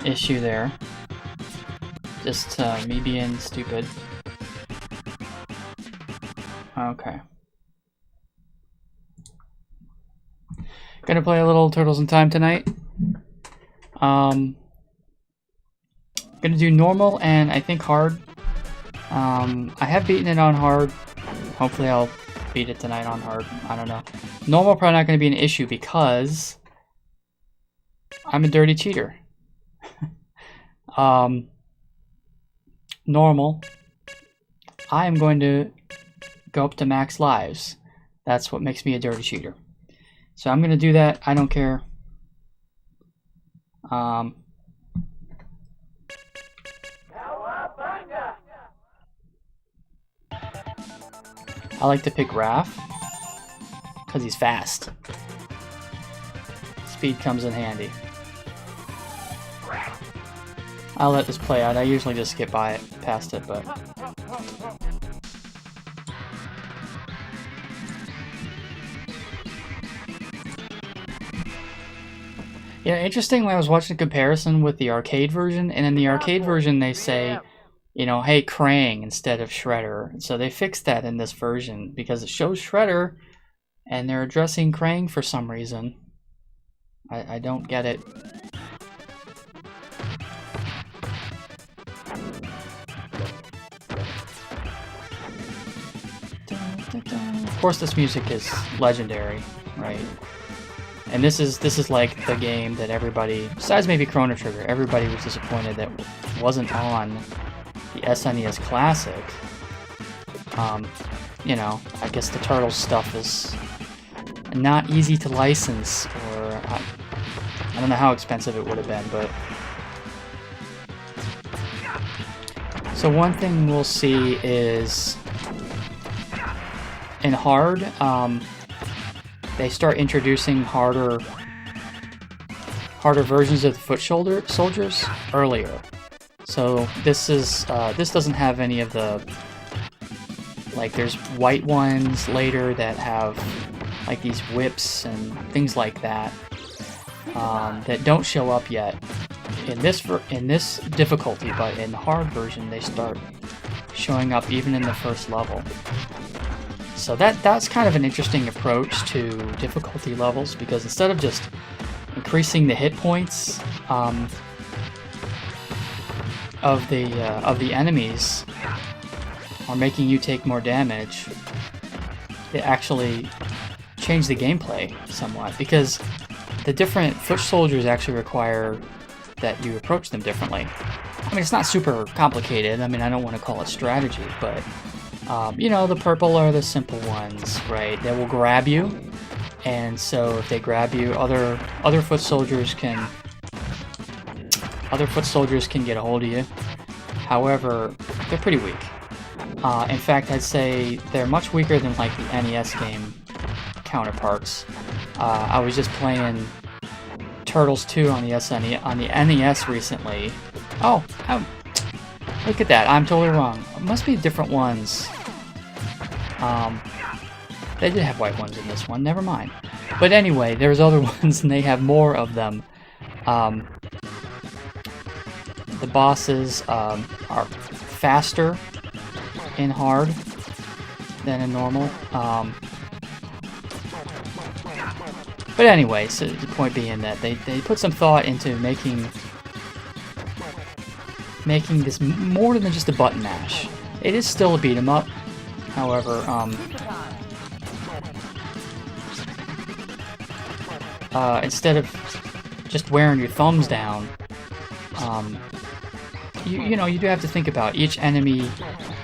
issue there. Just me being stupid. Okay. Gonna play a little Turtles in Time tonight. Gonna do normal and I think hard. I have beaten it on hard. Hopefully I'll beat it tonight on hard. I don't know. Normal probably not gonna be an issue because I'm a dirty cheater. Normal. I am going to go up to max lives. That's what makes me a dirty cheater. So I'm gonna do that. I don't care. I like to pick Raph because he's fast. Speed comes in handy. I'll let this play out. I usually just skip by it, past it, but yeah, interesting when I was watching a comparison with the arcade version, and in the arcade version they say, you know, hey, Krang instead of Shredder. So they fixed that in this version because it shows Shredder and they're addressing Krang for some reason. I don't get it. Of course this music is legendary, right? And this is like the game that everybody, besides maybe Chrono Trigger, everybody was disappointed that wasn't on the SNES Classic. You know, I guess the Turtles stuff is not easy to license, or I don't know how expensive it would have been, but so one thing we'll see is in hard, they start introducing harder versions of the foot soldiers earlier. So this doesn't have any of the, like, there's white ones later that have like these whips and things like that that don't show up yet in this difficulty, but in the hard version they start showing up even in the first level. So that's kind of an interesting approach to difficulty levels, because instead of just increasing the hit points of the enemies or making you take more damage, they actually change the gameplay somewhat, because the different foot soldiers actually require that you approach them differently. I mean, it's not super complicated. I mean, I don't want to call it strategy, but you know, the purple are the simple ones, right? They will grab you, and so if they grab you, other foot soldiers can get a hold of you. However, they're pretty weak. In fact, I'd say they're much weaker than like the NES game counterparts. I was just playing Turtles 2 on the NES recently. Oh, look at that! I'm totally wrong. It must be different ones. They did have white ones in this one. Never mind. But anyway, there's other ones, and they have more of them. The bosses are faster in hard than in normal. But anyway, so the point being that they put some thought into making this more than just a button mash. It is still a beat 'em up. However, instead of just wearing your thumbs down, you know, you do have to think about each enemy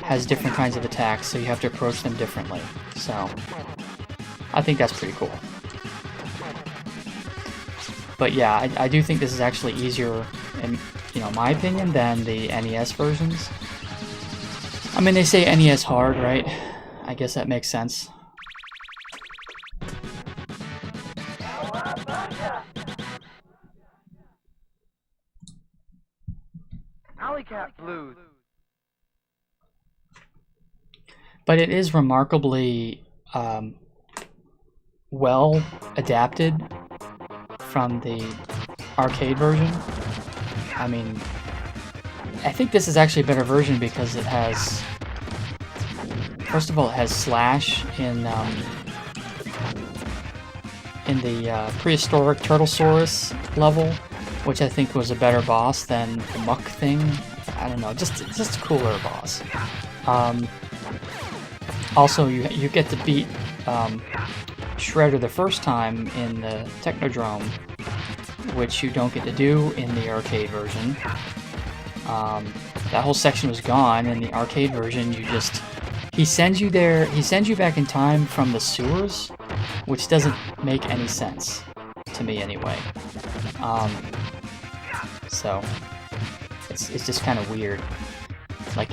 has different kinds of attacks, so you have to approach them differently. So I think that's pretty cool. But yeah, I do think this is actually easier, in, you know, my opinion, than the NES versions. I mean, they say NES hard, right? I guess that makes sense. Alley-cat blues. But it is remarkably well adapted from the arcade version. I mean, I think this is actually a better version because it has, first of all, it has Slash in the prehistoric Turtlesaurus level, which I think was a better boss than the Muck thing. I don't know, just a cooler boss. Also, you get to beat Shredder the first time in the Technodrome, which you don't get to do in the arcade version. That whole section was gone. In the arcade version, he sends you there. He sends you back in time from the sewers, which doesn't make any sense to me anyway. So it's just kind of weird. Like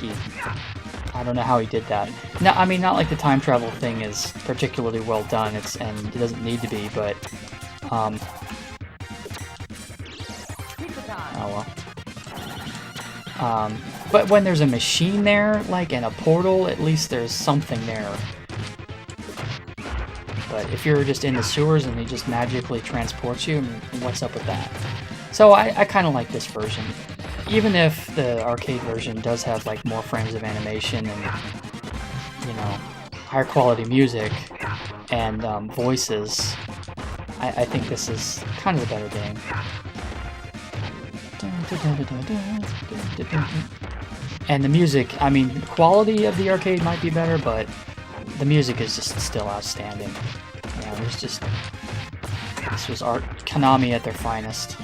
I don't know how he did that. No, I mean, not like the time travel thing is particularly well done. And it doesn't need to be, but oh well. But when there's a machine there, like in a portal, at least there's something there. But if you're just in the sewers and he just magically transports you, what's up with that? So I kind of like this version. Even if the arcade version does have like more frames of animation and, you know, higher quality music and voices, I think this is kind of the better game. And the music, I mean, the quality of the arcade might be better, but the music is just still outstanding. Yeah, this was Konami at their finest.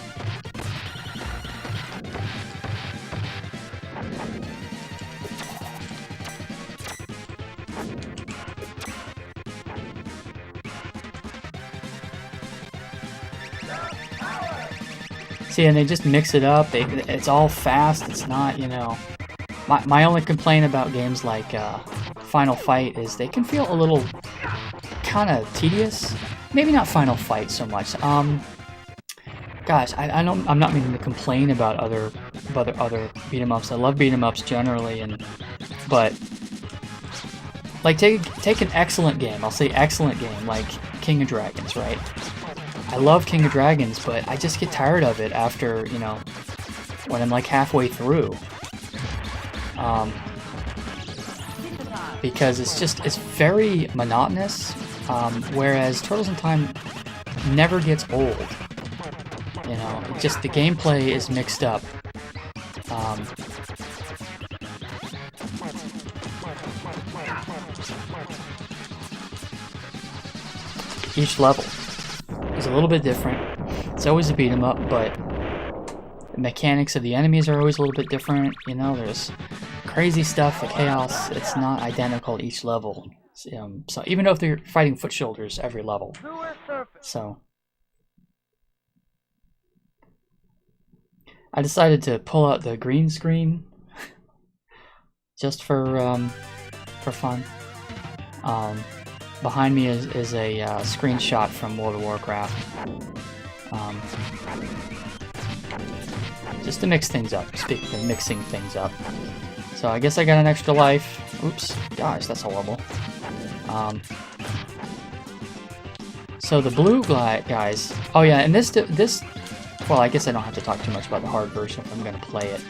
See, and they just mix it up. It's all fast. It's not, you know... My only complaint about games like Final Fight is they can feel a little kind of tedious. Maybe not Final Fight so much. Gosh, I'm not meaning to complain about other beat 'em ups. I love beat 'em ups generally, but like take an excellent game. I'll say excellent game like King of Dragons, right? I love King of Dragons, but I just get tired of it after, you know, when I'm like halfway through. Because it's very monotonous, whereas Turtles in Time never gets old. You know, the gameplay is mixed up. Each level is a little bit different. It's always a beat 'em up, but the mechanics of the enemies are always a little bit different. You know, there's crazy stuff, the chaos. It's not identical each level. So even though if they're fighting foot shoulders every level. So I decided to pull out the green screen just for fun. Behind me is a screenshot from World of Warcraft. Just to mix things up. Speaking of mixing things up. So I guess I got an extra life. Oops. Gosh, that's horrible. So the blue guys... Oh yeah, and this... Well, I guess I don't have to talk too much about the hard version if I'm going to play it.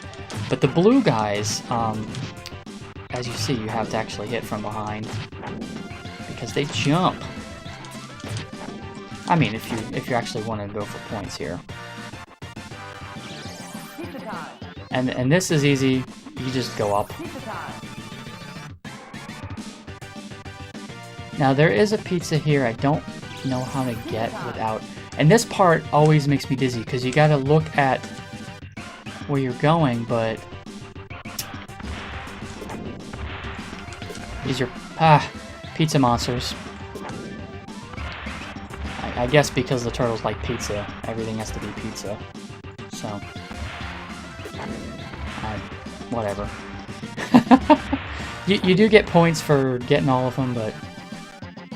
But the blue guys, as you see, you have to actually hit from behind. Because they jump. I mean, if you actually want to go for points here. And this is easy. You just go up. Now there is a pizza here. I don't know how to get without. And this part always makes me dizzy because you got to look at where you're going. But these are pizza monsters. I guess because the turtles like pizza, everything has to be pizza. So, whatever. you do get points for getting all of them, but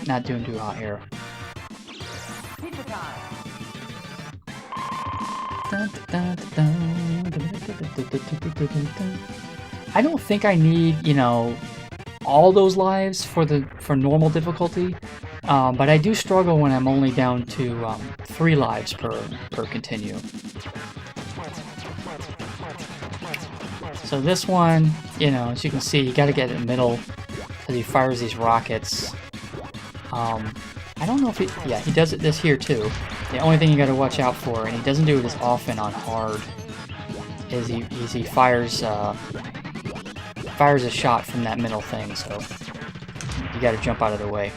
not doing too hot here. I don't think I need, you know, all those lives for normal difficulty, but I do struggle when I'm only down to 3 lives per continue. So this one, you know, as you can see, you got to get in the middle because he fires these rockets. I don't know if he... Yeah, he does it this here too. The only thing you got to watch out for, and he doesn't do it as often on hard, is he fires a shot from that middle thing. So you got to jump out of the way.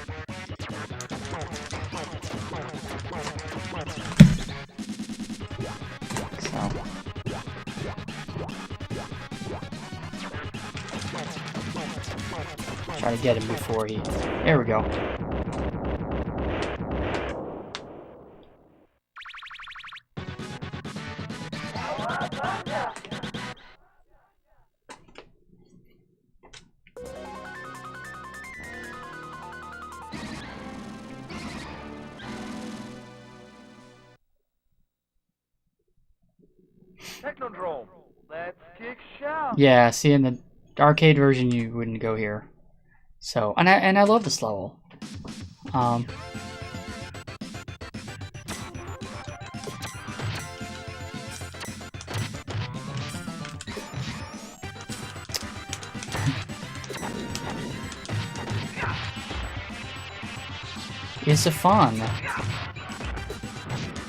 Try to get him before he... There we go. Technodrome. Let's kick shout. Yeah, see, in the arcade version you wouldn't go here. So, and I love this level. It's a fun.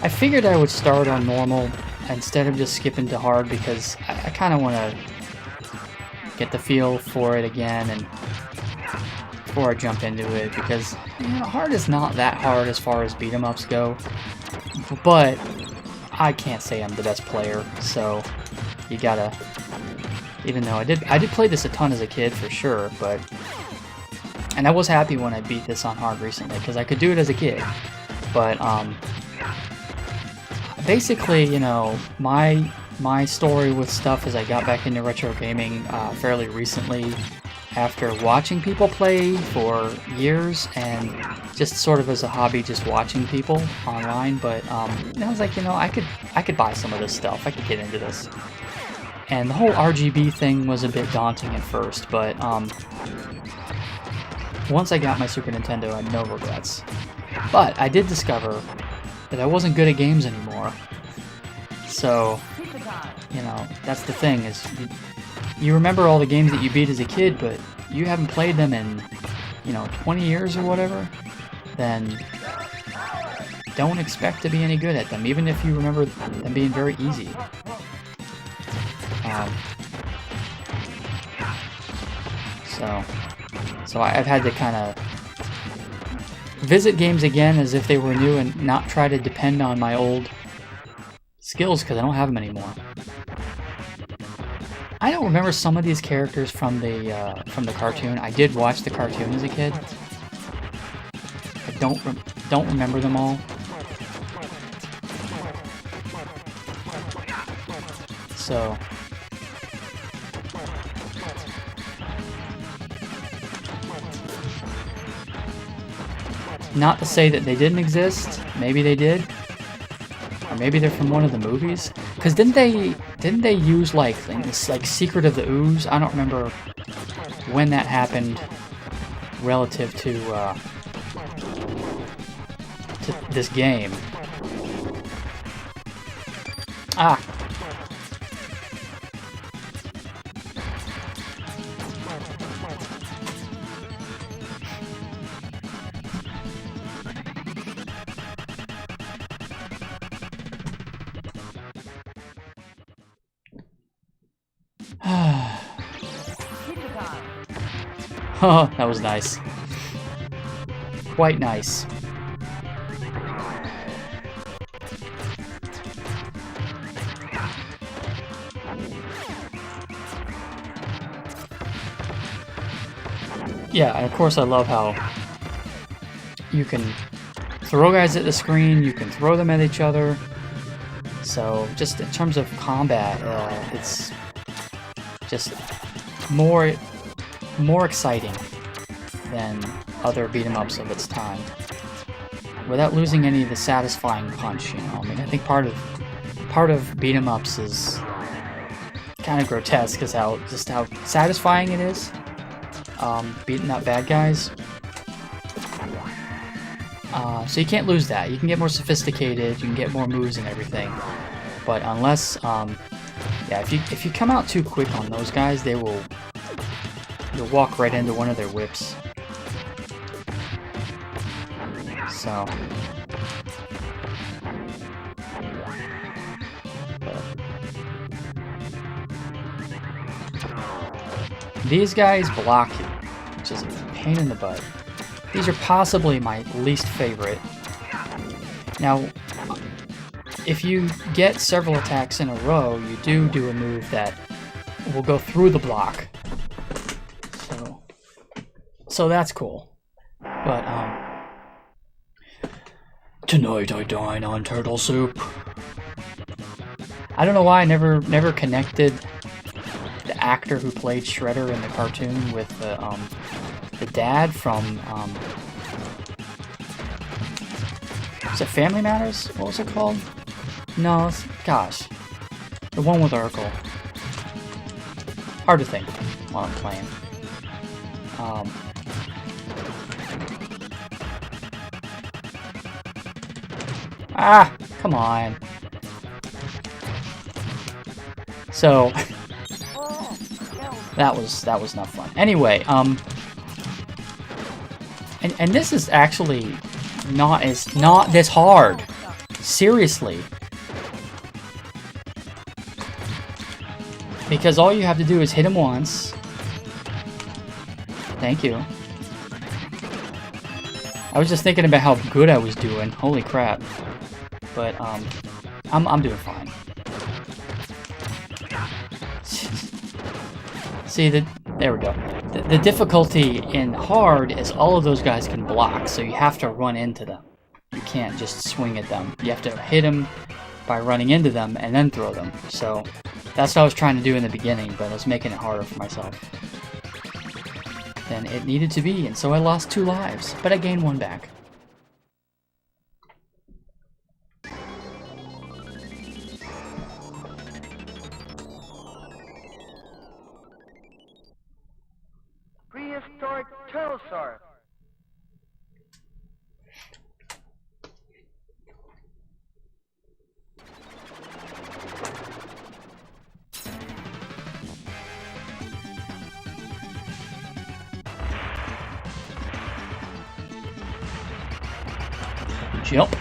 I figured I would start on normal instead of just skipping to hard because I kind of want to get the feel for it again and before I jump into it, because you know, hard is not that hard as far as beat 'em ups go, but I can't say I'm the best player, so you gotta, even though I did play this a ton as a kid for sure, and I was happy when I beat this on hard recently because I could do it as a kid, but basically, you know, my story with stuff is I got back into retro gaming fairly recently after watching people play for years and just sort of as a hobby, just watching people online. But I was like, you know, I could buy some of this stuff. I could get into this. And the whole RGB thing was a bit daunting at first, but once I got my Super Nintendo, I had no regrets. But I did discover that I wasn't good at games anymore. So, you know, that's the thing, is you remember all the games that you beat as a kid, but you haven't played them in, you know, 20 years or whatever, then don't expect to be any good at them, even if you remember them being very easy. So I've had to kind of visit games again as if they were new and not try to depend on my old skills because I don't have them anymore. I don't remember some of these characters from the cartoon. I did watch the cartoon as a kid. I don't remember them all. So not to say that they didn't exist. Maybe they did. Or maybe they're from one of the movies. Because didn't they use like this like Secret of the Ooze? I don't remember when that happened relative to this game. Ah. Oh, that was nice. Quite nice. Yeah, and of course I love how you can throw guys at the screen, you can throw them at each other. So just in terms of combat, it's just more exciting than other beat-em-ups of its time, without losing any of the satisfying punch. You know, I mean, I think part of beat-em-ups is kind of grotesque, is how satisfying it is, beating up bad guys. So you can't lose that. You can get more sophisticated, you can get more moves and everything, but unless, yeah, if you come out too quick on those guys, you'll walk right into one of their whips. So. These guys block you, which is a pain in the butt. These are possibly my least favorite. Now, if you get several attacks in a row, you do a move that will go through the block. So that's cool. But, tonight I dine on turtle soup. I don't know why I never connected the actor who played Shredder in the cartoon with the dad from was it Family Matters? What was it called? No, gosh, the one with Urkel. Hard to think while I'm playing. Ah, come on. So that was not fun. Anyway, and this is actually not this hard. Seriously. Because all you have to do is hit him once. Thank you. I was just thinking about how good I was doing. Holy crap. But I'm doing fine. See, there we go. The difficulty in hard is all of those guys can block, so you have to run into them. You can't just swing at them. You have to hit them by running into them and then throw them. So that's what I was trying to do in the beginning, but I was making it harder for myself than it needed to be, and so I lost 2 lives, but I gained 1 back. Prehistoric pterosaur. Jump.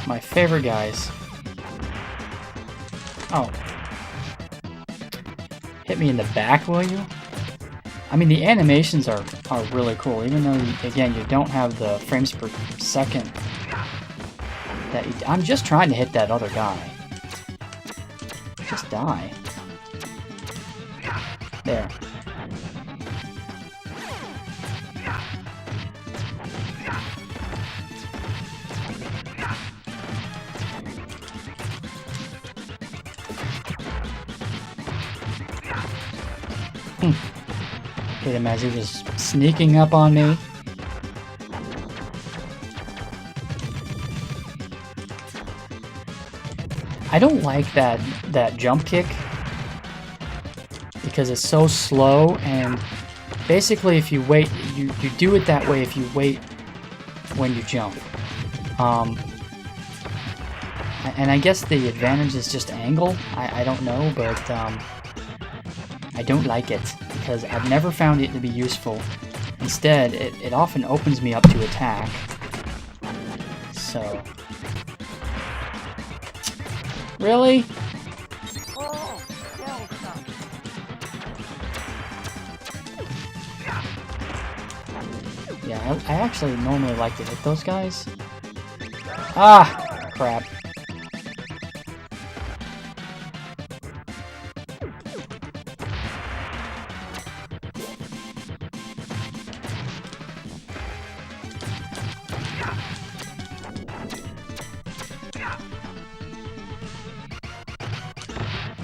My favorite guys. Oh. Hit me in the back, will you? I mean, the animations are really cool, even though, again, you don't have the frames per second. I'm just trying to hit that other guy. Just die. There. Hit him as he was sneaking up on me. I don't like that jump kick because it's so slow, and basically if you wait, you do it that way if you wait when you jump. And I guess the advantage is just angle. I don't know, but I don't like it because I've never found it to be useful. Instead, it often opens me up to attack. So... Really? Yeah, I actually normally like to hit those guys. Ah! Crap.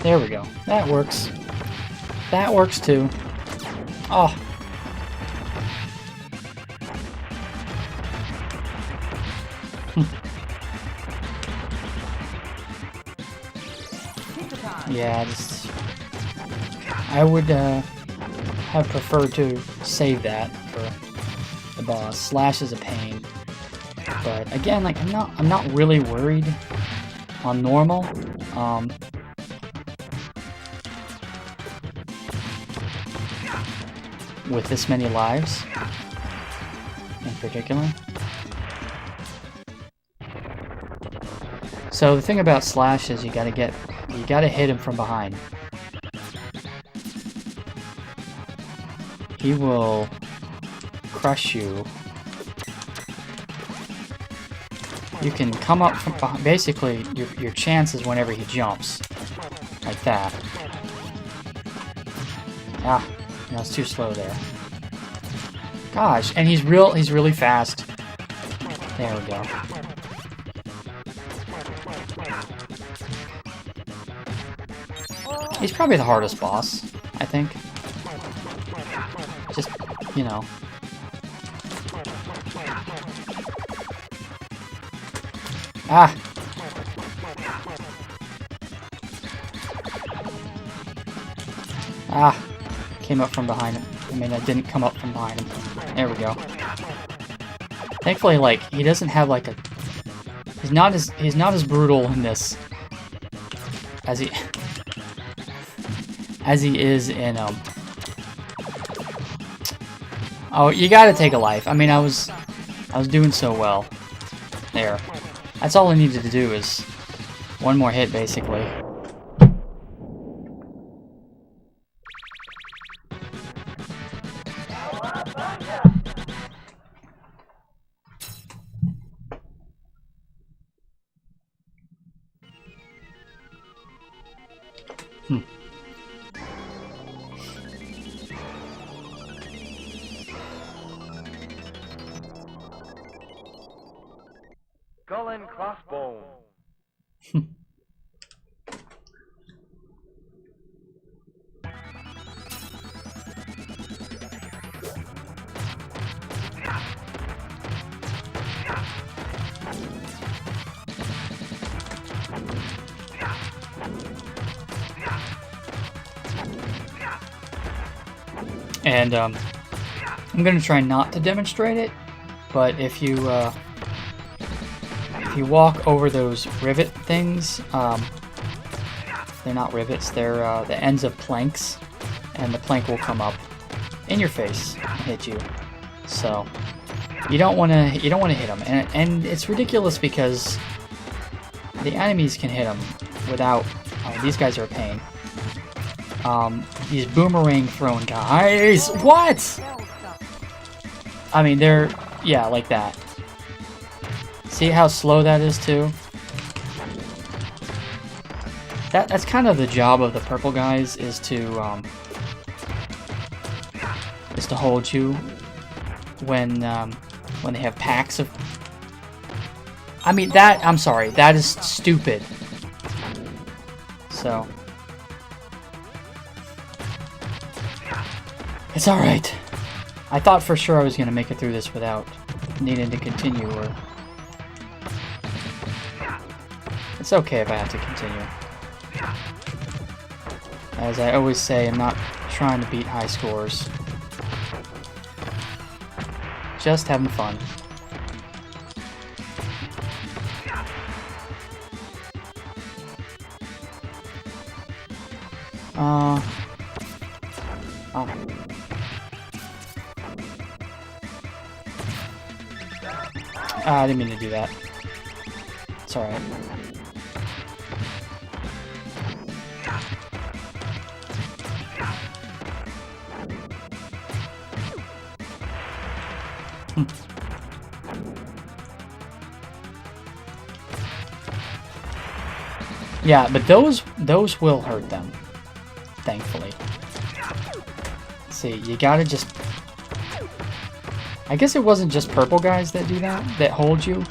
There we go. That works. That works too. Oh. Yeah, I would have preferred to save that for the boss. Slash is a pain, but again, like I'm not really worried on normal. With this many lives, in particular. So the thing about Slash is you gotta hit him from behind. He will crush you. You can come up from behind. Basically, your chance is whenever he jumps, like that. Ah, no, it's too slow there. Gosh, and he's really fast. There we go. He's probably the hardest boss, I think. Just, you know. Ah! Ah! Came up from behind him. I mean, I didn't come up from behind him. There we go. Thankfully, like, he doesn't have like a... He's not as brutal in this as he is in Oh, you gotta take a life. I mean, I was doing so well. There. That's all I needed to do is one more hit, basically. Skull and crossbone. And I'm gonna try not to demonstrate it, but if you walk over those rivet things, they're not rivets, they're the ends of planks, and the plank will come up in your face and hit you. So you don't want to hit them, and it's ridiculous because the enemies can hit them without. Oh, these guys are a pain. These boomerang throwing guys. What? I mean, they're like that. See how slow that is too? That's kind of the job of the purple guys is to hold you when they have packs of. I mean I'm sorry, that is stupid. So it's all right. I thought for sure I was gonna make it through this without needing to continue, or it's okay if I have to continue. As I always say, I'm not trying to beat high scores. Just having fun. I didn't mean to do that. It's alright. Yeah, but those will hurt them, thankfully. See, you gotta just... I guess it wasn't just purple guys that do that hold you.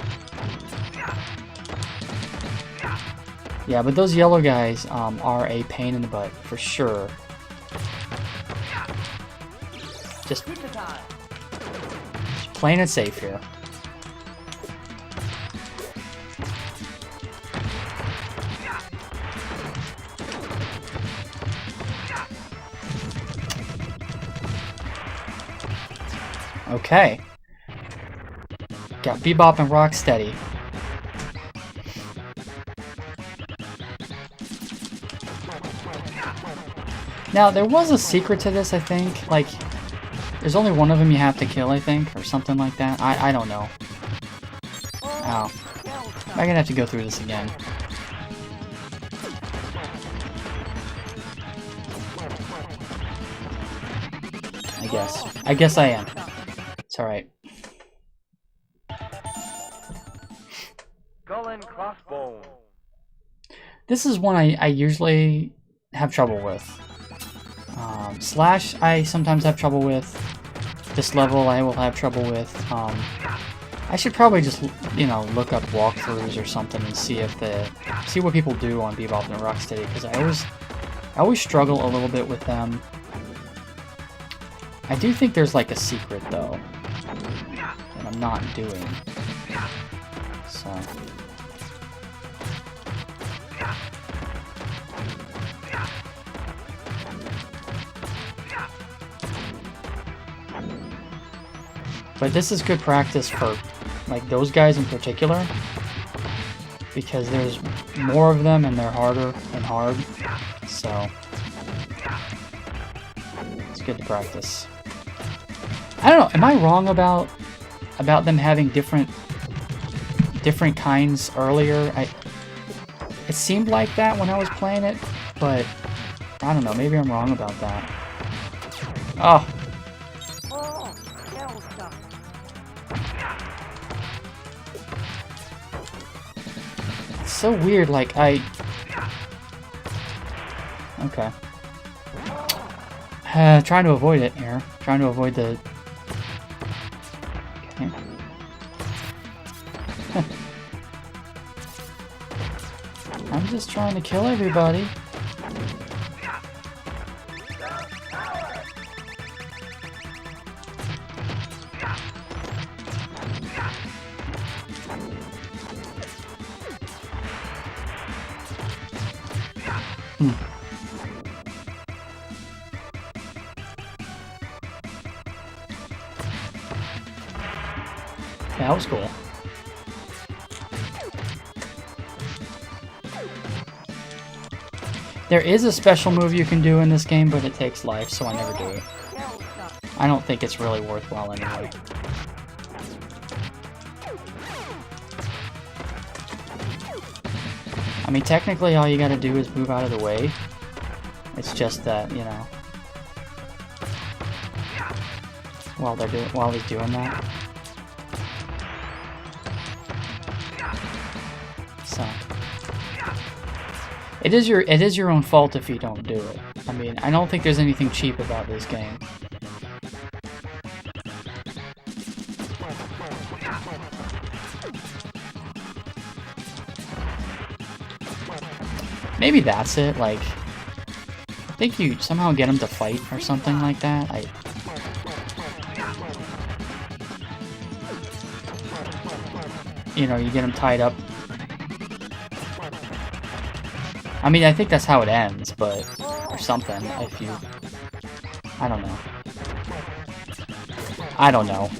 Yeah, but those yellow guys are a pain in the butt, for sure. Just playing it safe here. Okay. Got Bebop and Rocksteady. Now, there was a secret to this, I think. Like, there's only one of them you have to kill, I think, or something like that. I don't know. Ow. I'm gonna have to go through this again. I guess. I guess I am. It's alright. Skull and crossbones. This is one I usually have trouble with. Slash, I sometimes have trouble with. This level, I will have trouble with. I should probably just, you know, look up walkthroughs or something and see if see what people do on Bebop and Rocksteady, because I always struggle a little bit with them. I do think there's like a secret though that I'm not doing. So. But this is good practice for, like, those guys in particular, because there's more of them and they're harder and hard, so it's good to practice. I don't know, am I wrong about them having different kinds earlier? It seemed like that when I was playing it, but I don't know, maybe I'm wrong about that. Oh! So weird, like, okay. Trying to avoid it here. Trying to avoid the... Okay. I'm just trying to kill everybody. That was cool. There is a special move you can do in this game, but it takes life, so I never do it. I don't think it's really worthwhile anyway. I mean, technically all you gotta do is move out of the way. It's just that, you know, while he's doing that. So it is your own fault if you don't do it. I mean, I don't think there's anything cheap about this game. Maybe that's it, like, I think you somehow get him to fight or something like that. You know, you get him tied up. I mean, I think that's how it ends, but, or something, if you, I don't know. I don't know.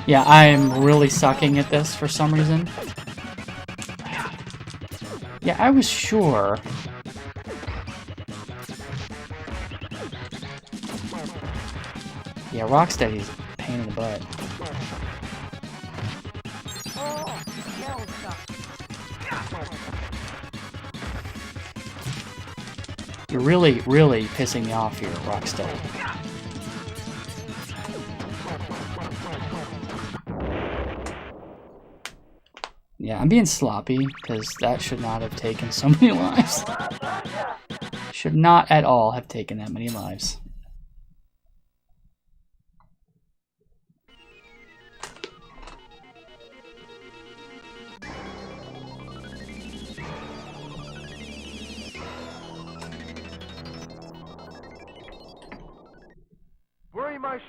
Yeah, I'm really sucking at this for some reason. Yeah, I was sure. Yeah, Rocksteady's a pain in the butt. You're really, really pissing me off here, Rocksteady. Yeah, I'm being sloppy, because that should not have taken so many lives. Should not at all have taken that many lives.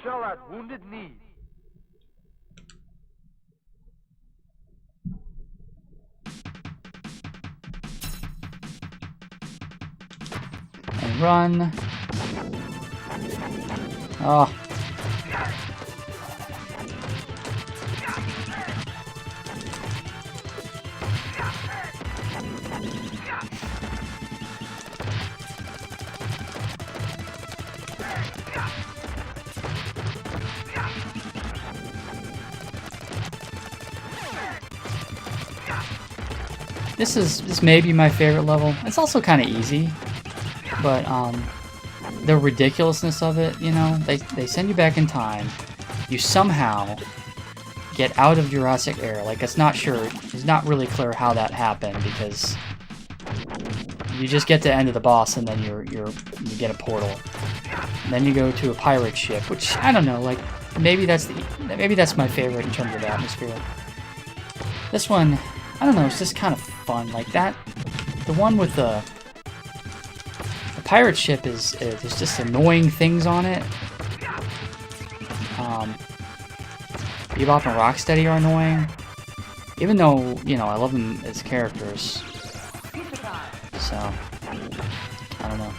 shell at wounded knee. And run. Oh. This may be my favorite level. It's also kind of easy, but the ridiculousness of it, you know, they send you back in time. You somehow get out of Jurassic Era. Like, it's not really clear how that happened, because you just get to the end of the boss and then you get a portal. And then you go to a pirate ship, which I don't know, like maybe that's my favorite in terms of atmosphere. This one, I don't know, it's just kind of fun. Like that, the one with the pirate ship is there's just annoying things on it. Bebop and Rocksteady are annoying, even though, you know, I love them as characters. So I don't know.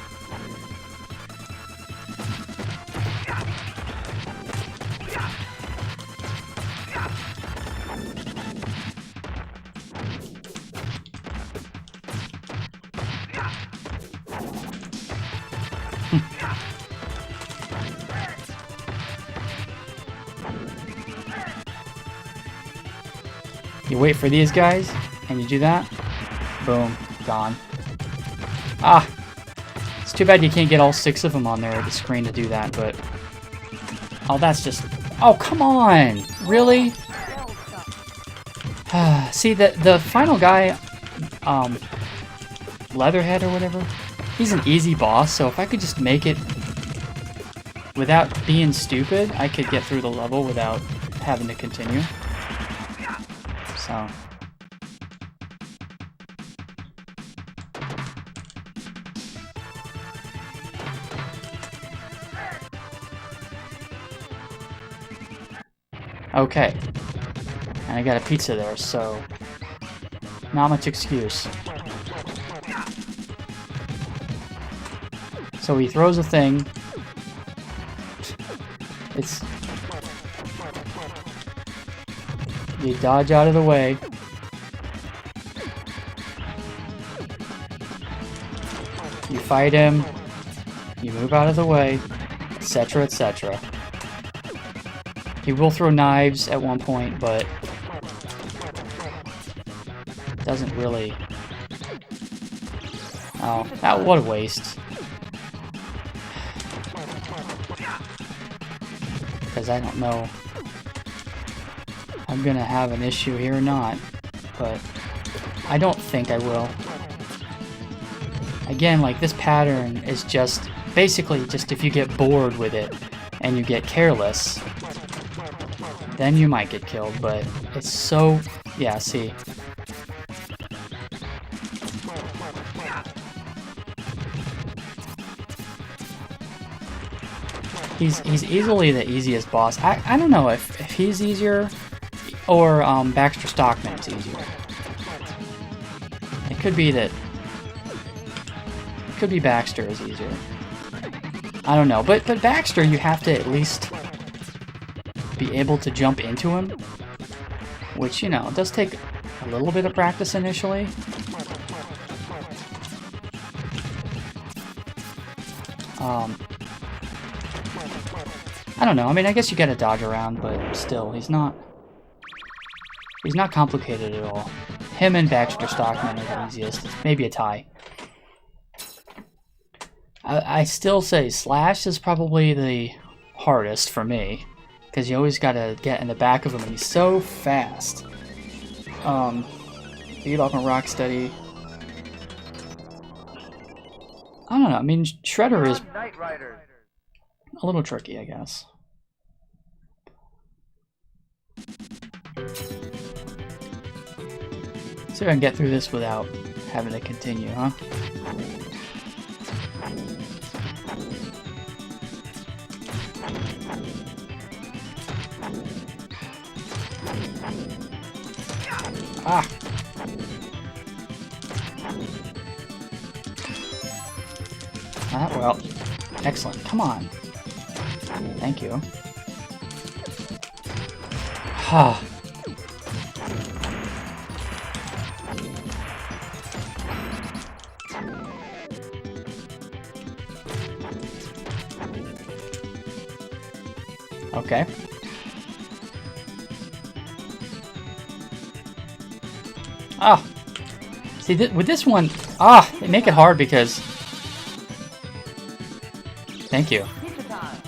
You wait for these guys, and you do that. Boom, gone. Ah, it's too bad you can't get all 6 of them on there at the screen to do that, but... Oh, that's just... Oh, come on! Really? See, the final guy, Leatherhead or whatever, he's an easy boss, so if I could just make it without being stupid, I could get through the level without having to continue. So... Okay. And I got a pizza there, so... not much excuse. So he throws a thing. It's... You dodge out of the way. You fight him. You move out of the way, etc., etc. He will throw knives at one point, but doesn't really... Oh, what a waste. Because I don't know if I'm gonna have an issue here or not, but I don't think I will. Again, like, this pattern is just basically just if you get bored with it and you get careless, then you might get killed, but it's so... Yeah, see. He's easily the easiest boss. I don't know if he's easier or Baxter Stockman's easier. It could be that... It could be Baxter is easier. I don't know, but Baxter, you have to at least be able to jump into him, which, you know, does take a little bit of practice initially. I don't know. I mean, I guess you gotta dodge around, but still, he's not complicated at all. Him and Baxter Stockman are the easiest. Maybe a tie. I still say Slash is probably the hardest for me, because you always gotta get in the back of him, and he's so fast. Bebop and Rocksteady. I don't know. I mean, Shredder is a little tricky, I guess. See if I can get through this without having to continue, huh? Ah! Ah, well. Excellent. Come on. Thank you. Ha! Okay. Ah! See, with this one, they make it hard because... Thank you.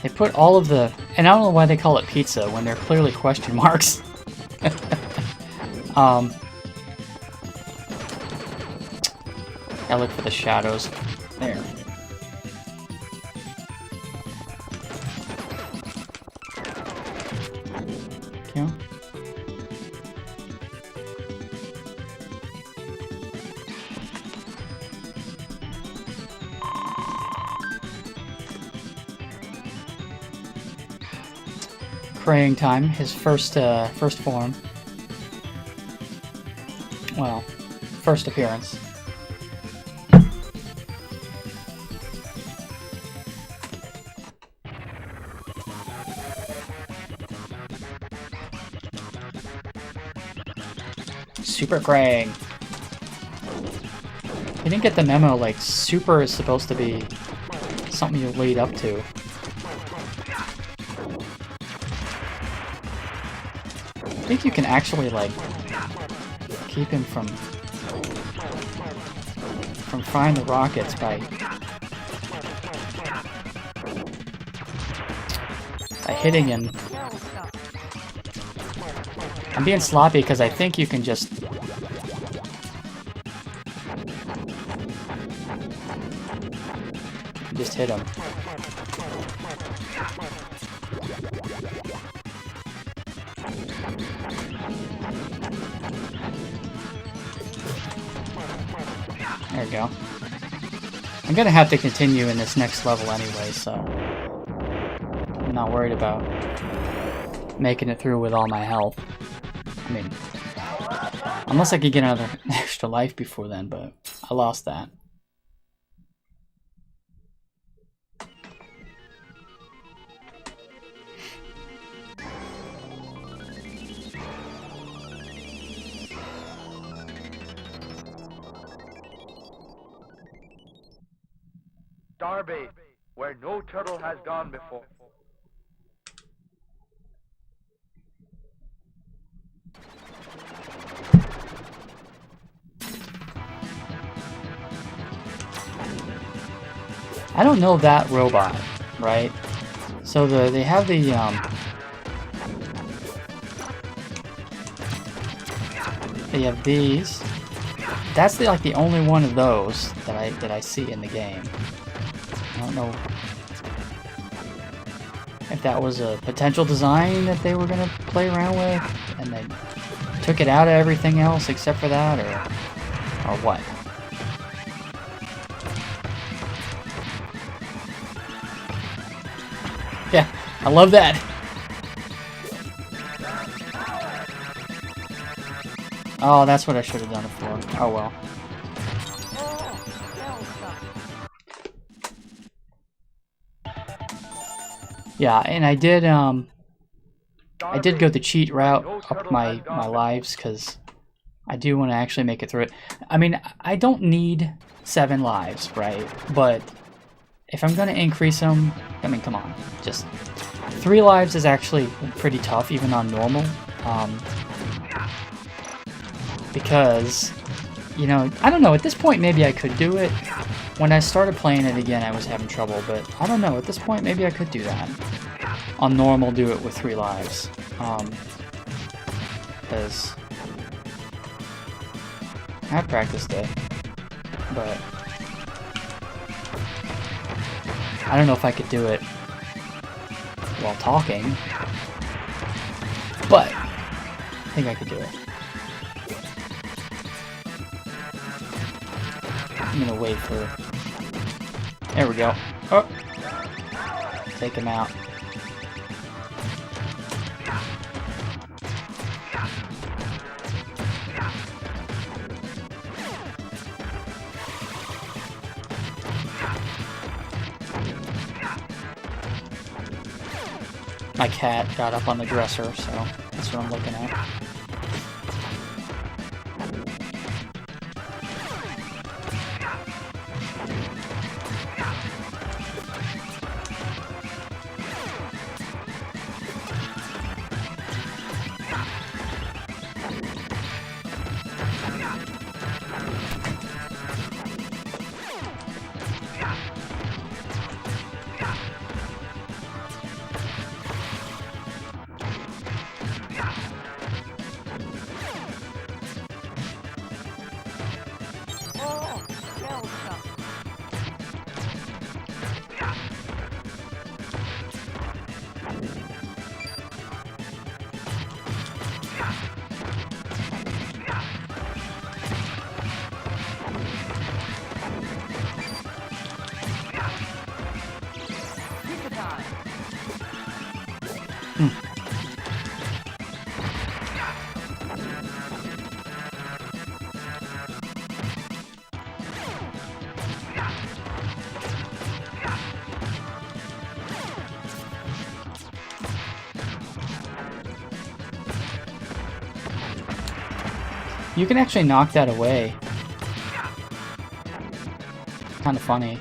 They put all of the... And I don't know why they call it pizza when they're clearly question marks. I look for the shadows. There. Okay. Praying time, his first form. Well, first appearance. Super Krang. You didn't get the memo, like, super is supposed to be something you lead up to. I think you can actually, like, keep him from firing the rockets by hitting him. I'm being sloppy because I think you can just hit him. There we go. I'm gonna have to continue in this next level anyway, so I'm not worried about making it through with all my health. I mean, unless I could get another extra life before then, but I lost that. Starbase, where no turtle has gone before. I don't know that robot, right? So they have the they have these. That's like the only one of those that I see in the game. I don't know if that was a potential design that they were gonna play around with, and they took it out of everything else except for that, or what? Yeah, I love that. Oh, that's what I should have done it for. Oh well. Yeah, and I did go the cheat route up my lives because I do want to actually make it through it. I mean, I don't need 7 lives, right? But if I'm going to increase them, I mean, come on. Just 3 lives is actually pretty tough, even on normal. Because, you know, I don't know, at this point maybe I could do it. When I started playing it again, I was having trouble, but I don't know, at this point maybe I could do that. On normal, do it with 3 lives. Because I have practiced it, but I don't know if I could do it while talking, but I think I could do it. I'm gonna wait for... There we go. Oh! Take him out. My cat got up on the dresser, so that's what I'm looking at. You can actually knock that away. Kind of funny.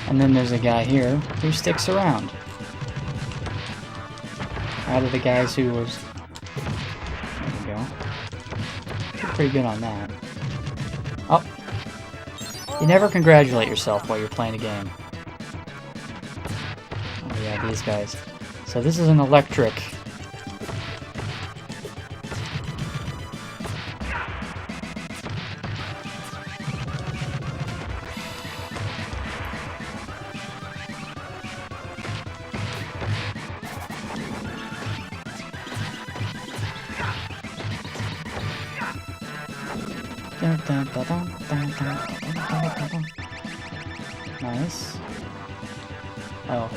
And then there's a guy here who sticks around. Out of the guys who was... There we go. Did pretty good on that. Oh. You never congratulate yourself while you're playing a game. Oh yeah, these guys. So this is an electric. Nice. Oh.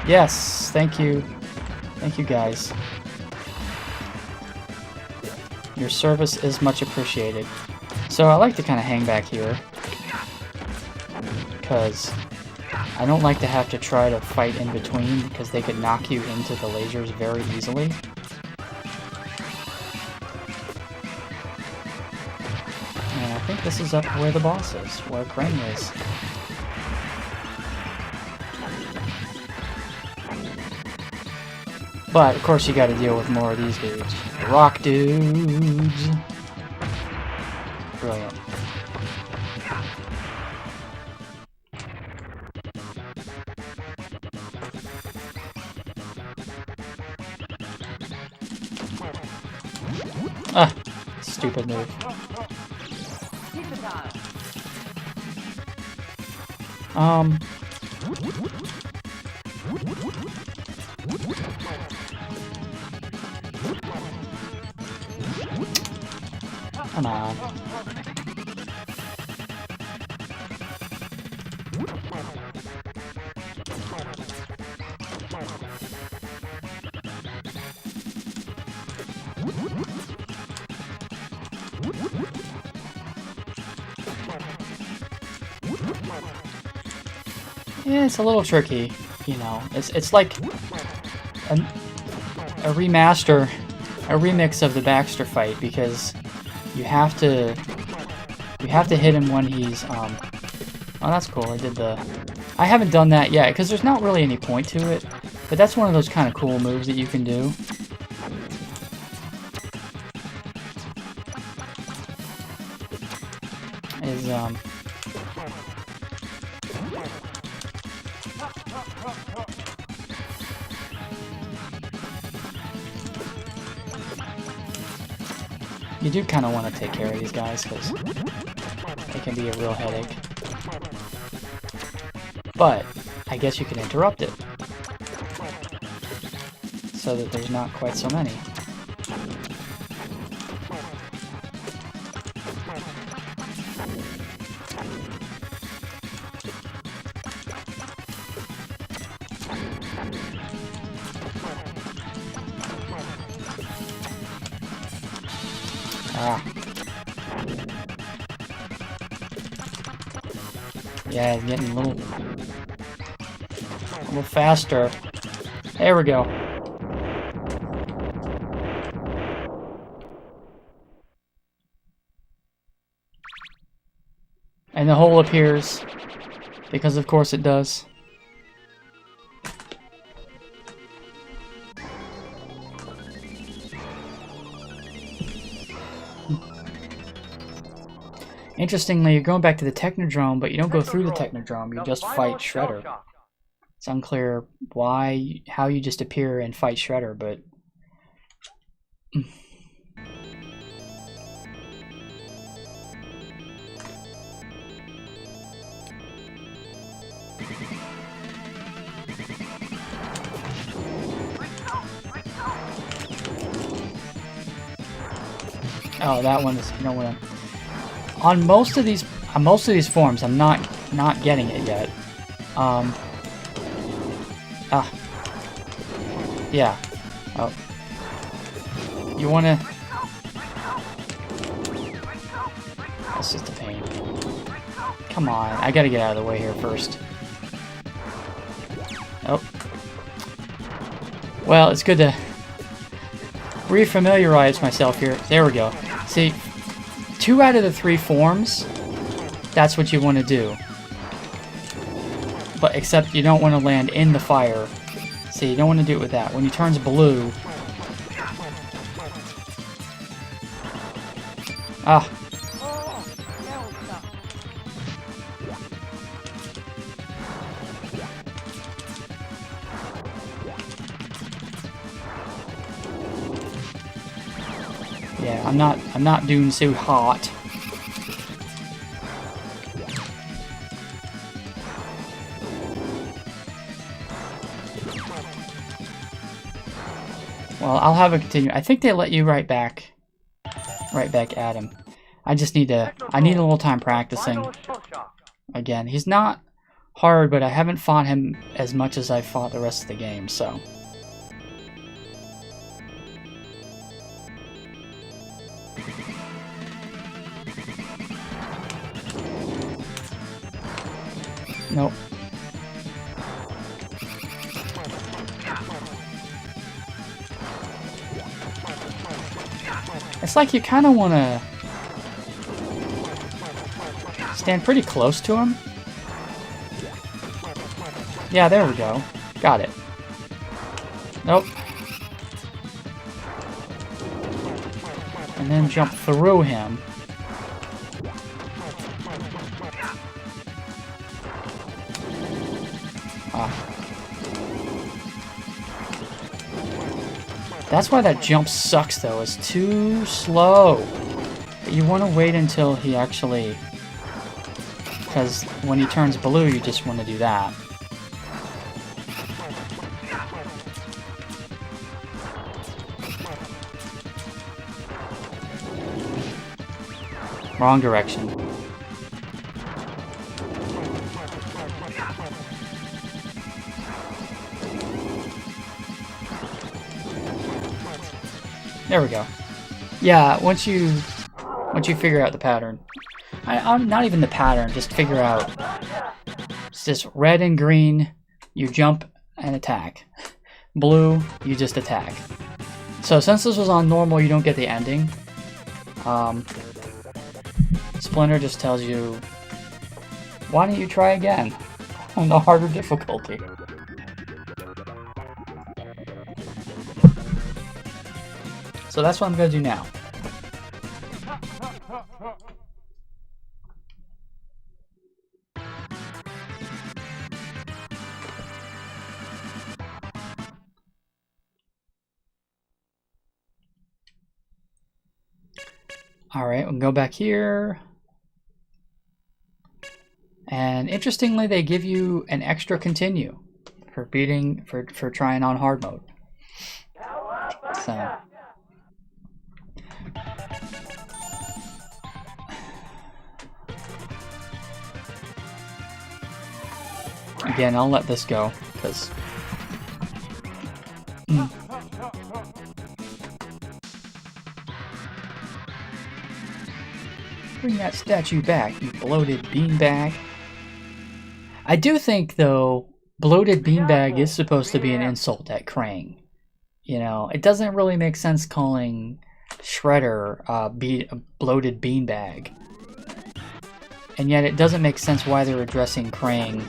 Yes, thank you. Thank you guys. Your service is much appreciated. So I like to kind of hang back here, because I don't like to have to try to fight in between, because they could knock you into the lasers very easily. And I think this is up where the boss is, where Crane is. But, of course, you gotta deal with more of these dudes. Rock dudes! Brilliant. Ah! Stupid move. Come on. Yeah, it's a little tricky, you know. It's like a remaster, a remix of the Baxter fight, because you have to hit him when he's oh, that's cool. I haven't done that yet because there's not really any point to it, but that's one of those kind of cool moves that you can do. Is you do kind of want to take care of these guys because they can be a real headache. But I guess you can interrupt it. So so that there's not quite so many. Ah. Yeah, it's getting a little faster. There we go. And the hole appears, because of course it does. Interestingly, you're going back to the Technodrome, but you don't go through the Technodrome, you just fight Shredder. It's unclear how you just appear and fight Shredder, but... Oh, that one is, you know what? On most of these forms, I'm not getting it yet. Yeah. Oh. You wanna? That's just a pain. Come on, I gotta get out of the way here first. Oh. Well, it's good to refamiliarize myself here. There we go. See, 2 out of the 3 forms, that's what you want to do. But except you don't want to land in the fire. See, you don't want to do it with that. When he turns blue... Ah. Yeah, I'm not doing so hot. Well, I'll have a continue. I think they let you right back at him. I just need a little time practicing. Again, he's not hard, but I haven't fought him as much as I fought the rest of the game, so. Nope. It's like you kind of want to stand pretty close to him. Yeah, there we go. Got it. Nope. And then jump through him. That's why that jump sucks, though. It's too slow. You want to wait until he actually... Because when he turns blue, you just want to do that. Wrong direction. There we go. Yeah, once you figure out the pattern. I'm not even the pattern, just figure out. It's just red and green, you jump and attack. Blue, you just attack. So since this was on normal, you don't get the ending. Splinter just tells you, why don't you try again on the harder difficulty? So that's what I'm going to do now. Alright, we'll go back here. And interestingly, they give you an extra continue for trying on hard mode. So. Again, I'll let this go, because... Bring that statue back, you bloated beanbag. I do think, though, bloated beanbag is supposed to be an insult at Krang. You know, it doesn't really make sense calling Shredder a bloated beanbag. And yet it doesn't make sense why they're addressing Krang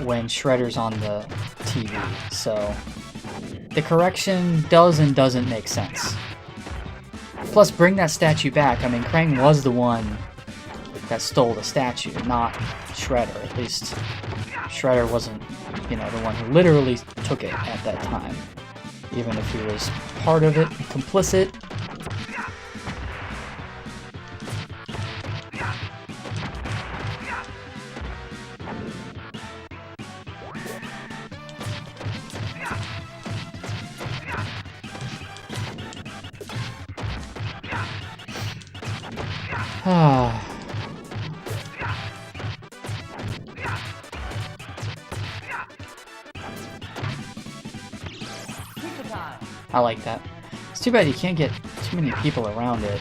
when Shredder's on the TV. So the correction does and doesn't make sense. Plus, bring that statue back. I mean, Krang was the one that stole the statue, not Shredder. At least Shredder wasn't, you know, the one who literally took it at that time. Even if he was part of it, complicit. I like that. It's too bad you can't get too many people around it.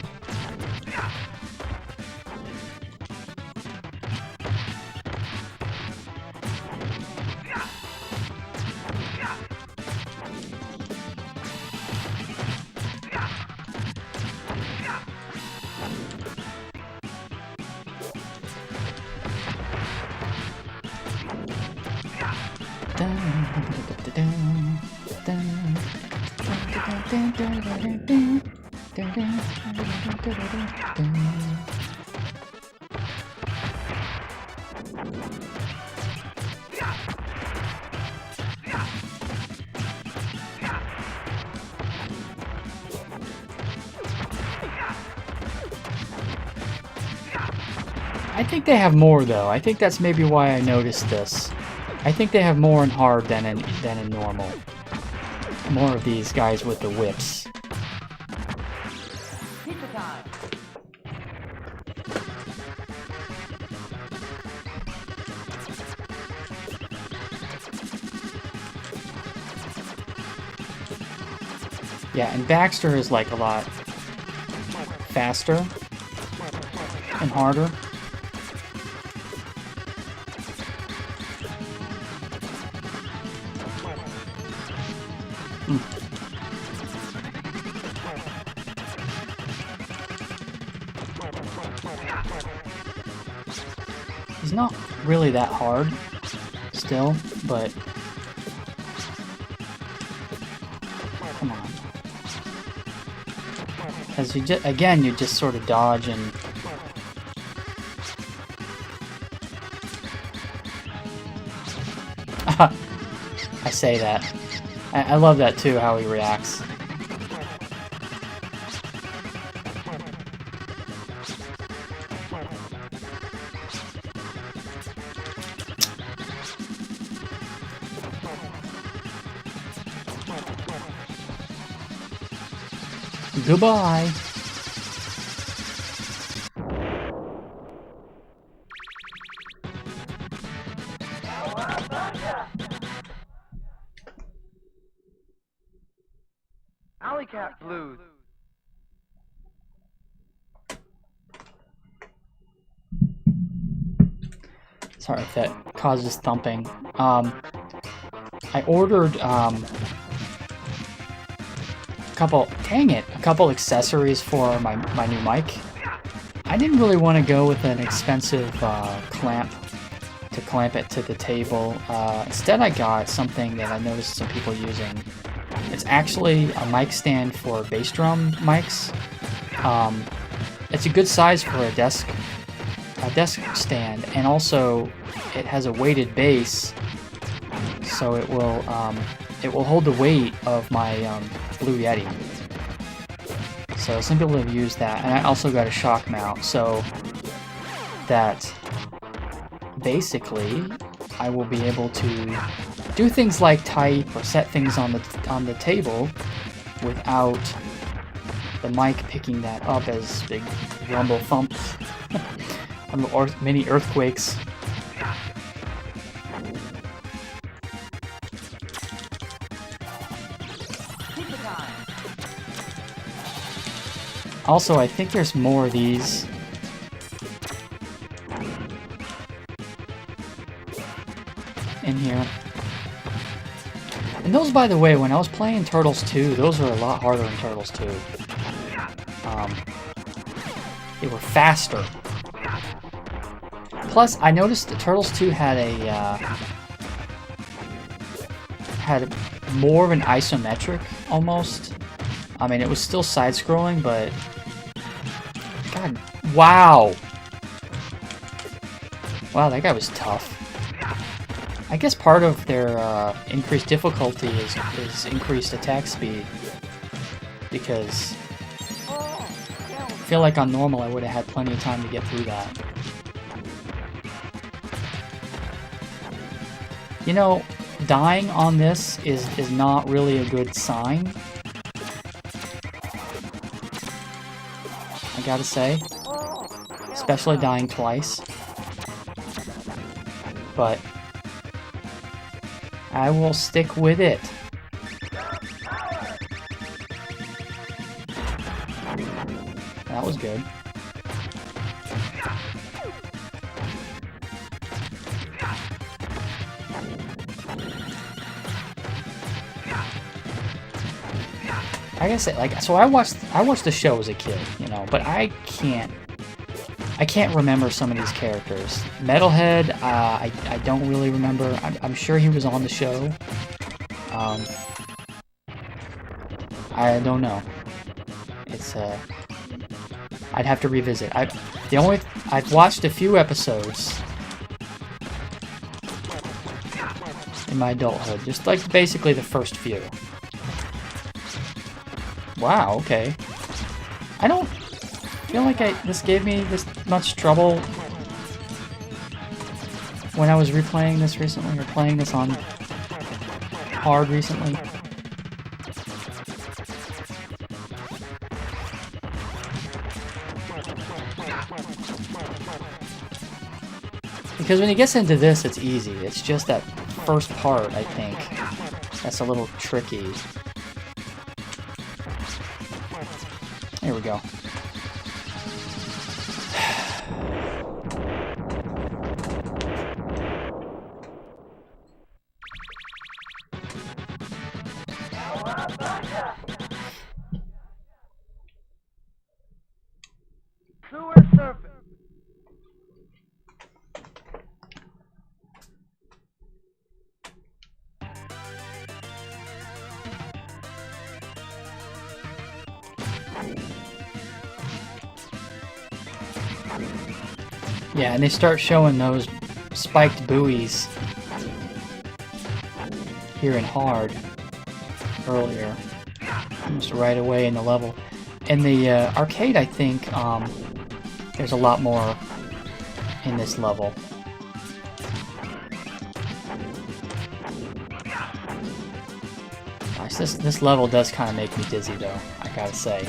I think they have more, though. I think that's maybe why I noticed this. I think they have more in hard than in normal. More of these guys with the whips. Yeah, and Baxter is like a lot faster and harder. He's not really that hard still, but come on. Because you just, again, you just sort of dodge and I say that. I love that too, how he reacts. Goodbye. Alley Cat Blues. Sorry if that causes thumping. I ordered a couple accessories for my new mic. I didn't really want to go with an expensive clamp to clamp it to the table. Instead I got something that I noticed some people using. It's actually a mic stand for bass drum mics. It's a good size for a desk stand, and also it has a weighted base, so it will hold the weight of my Blue Yeti. So some people have used that, and I also got a shock mount, so that basically I will be able to do things like type or set things on the table without the mic picking that up as big rumble thumps or mini earthquakes. Also, I think there's more of these. In here. And those, by the way, when I was playing Turtles 2, those were a lot harder than Turtles 2. They were faster. Plus, I noticed that Turtles 2 had more of an isometric, almost. I mean, it was still side-scrolling, but... God, wow! Wow, that guy was tough. I guess part of their increased difficulty is increased attack speed, because I feel like on normal I would have had plenty of time to get through that. You know, dying on this is not really a good sign, I gotta say, especially dying twice, but I will stick with it. That was good. I guess like so I watched the show as a kid, you know, but I can't remember some of these characters. Metalhead, I don't really remember. I'm sure he was on the show. I don't know. It's I'd have to revisit. I've watched a few episodes in my adulthood, just like basically the first few. Wow, okay. I don't feel like this gave me this much trouble when I was replaying this recently, or playing this on hard recently. Because when it gets into this, it's easy. It's just that first part, I think, that's a little tricky. Here we go. Sewer surface. Yeah, and they start showing those spiked buoys here in hard earlier, almost right away in the level. In the arcade, I think there's a lot more in this level. Gosh, this level does kind of make me dizzy, though, I gotta say.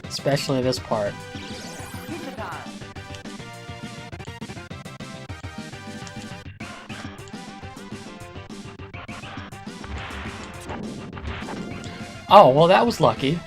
Especially this part. Oh, well, that was lucky.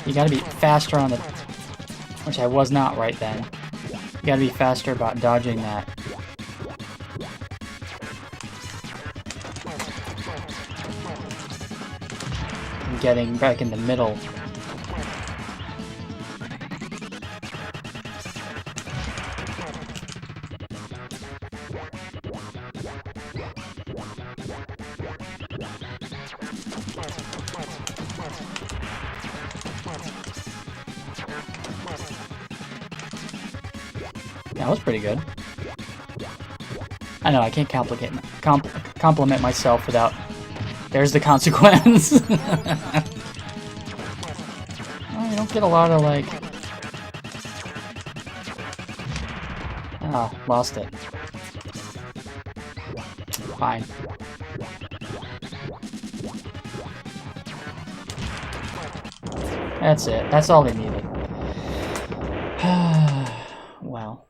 You gotta be faster on the... Which I was not right then. You gotta be faster about dodging that getting back in the middle. That was pretty good. I know, I can't compliment myself without... There's the consequence. Well, you don't get a lot of, like... Ah, lost it. Fine. That's it. That's all they needed. Well.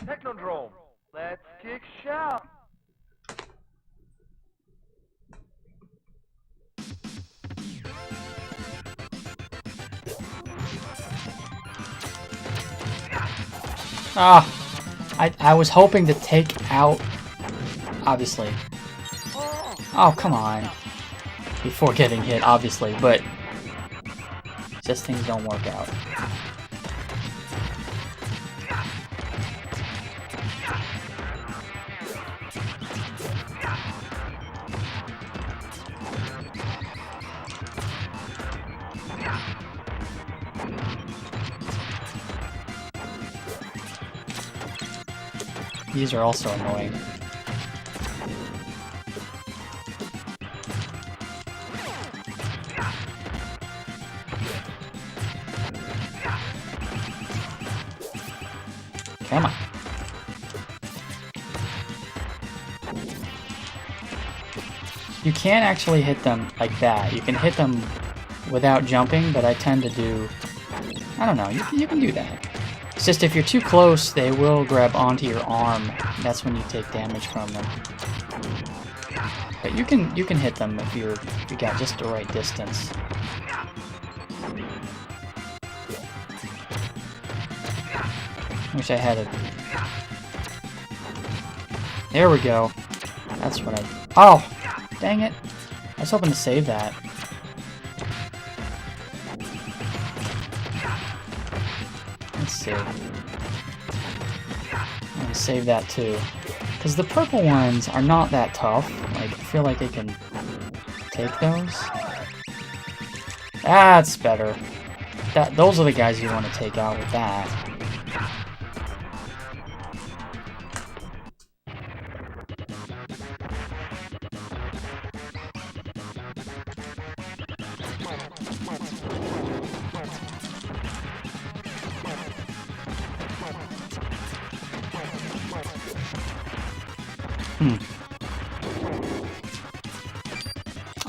Technodrome, let's kick shout. Ah, I was hoping to take out, obviously. Oh, come on. Before getting hit, obviously, but just things don't work out. These are also annoying. Come on. You can't actually hit them like that. You can hit them without jumping, but I tend to do... I don't know, you can do that. It's just if you're too close, they will grab onto your arm. That's when you take damage from them. But you can hit them if you got just the right distance. Wish I had it. There we go. That's what I... Oh! Dang it. I was hoping to save that. Let's see. I'm gonna save that too. Because the purple ones are not that tough. Like, I feel like they can take those. That's better. Those are the guys you want to take out with that.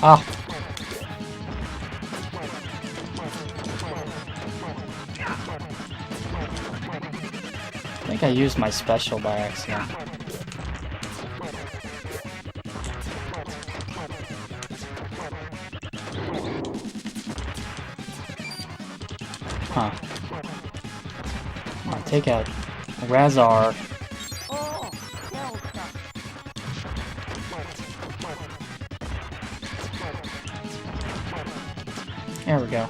Oh. I think I used my special by accident. Huh. Come on, take out Razar. There we go.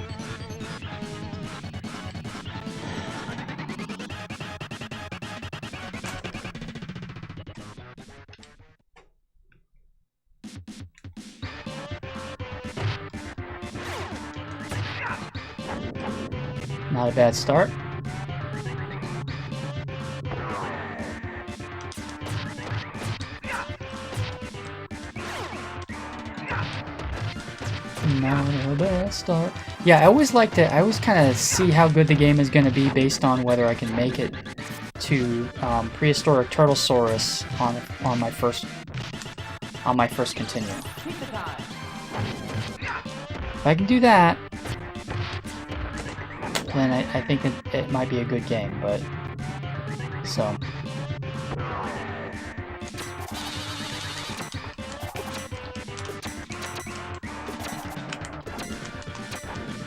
Not a bad start. Not a bad start. Yeah, I always kind of see how good the game is going to be based on whether I can make it to prehistoric Turtlesaurus on my first continue. If I can do that, then I think it might be a good game. But so.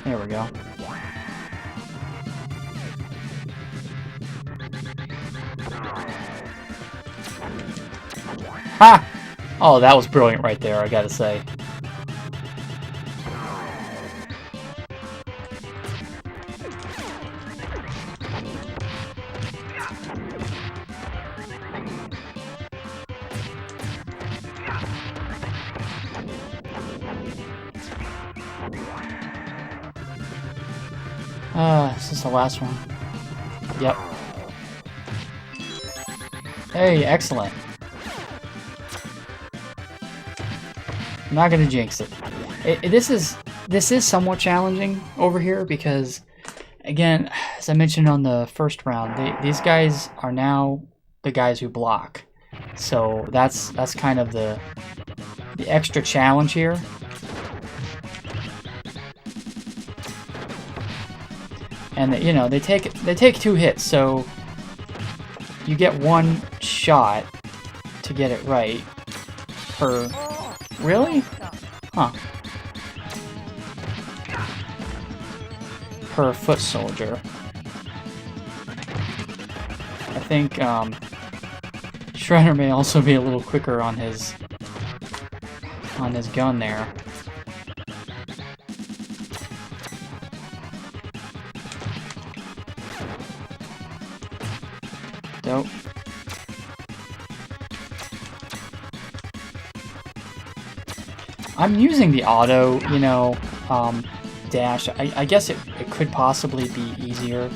There we go. Ha! Oh, that was brilliant right there, I gotta say. This is the last one. Yep. Hey, excellent. I'm not gonna jinx it. This is somewhat challenging over here because, again, as I mentioned on the first round, these guys are now the guys who block. So that's kind of the extra challenge here. And you know, they take 2 hits, so you get 1 shot to get it right per. Really? Huh. Per foot soldier. I think Shredder may also be a little quicker on his gun there. Dope. I'm using the auto, you know, dash. I guess it could possibly be easier.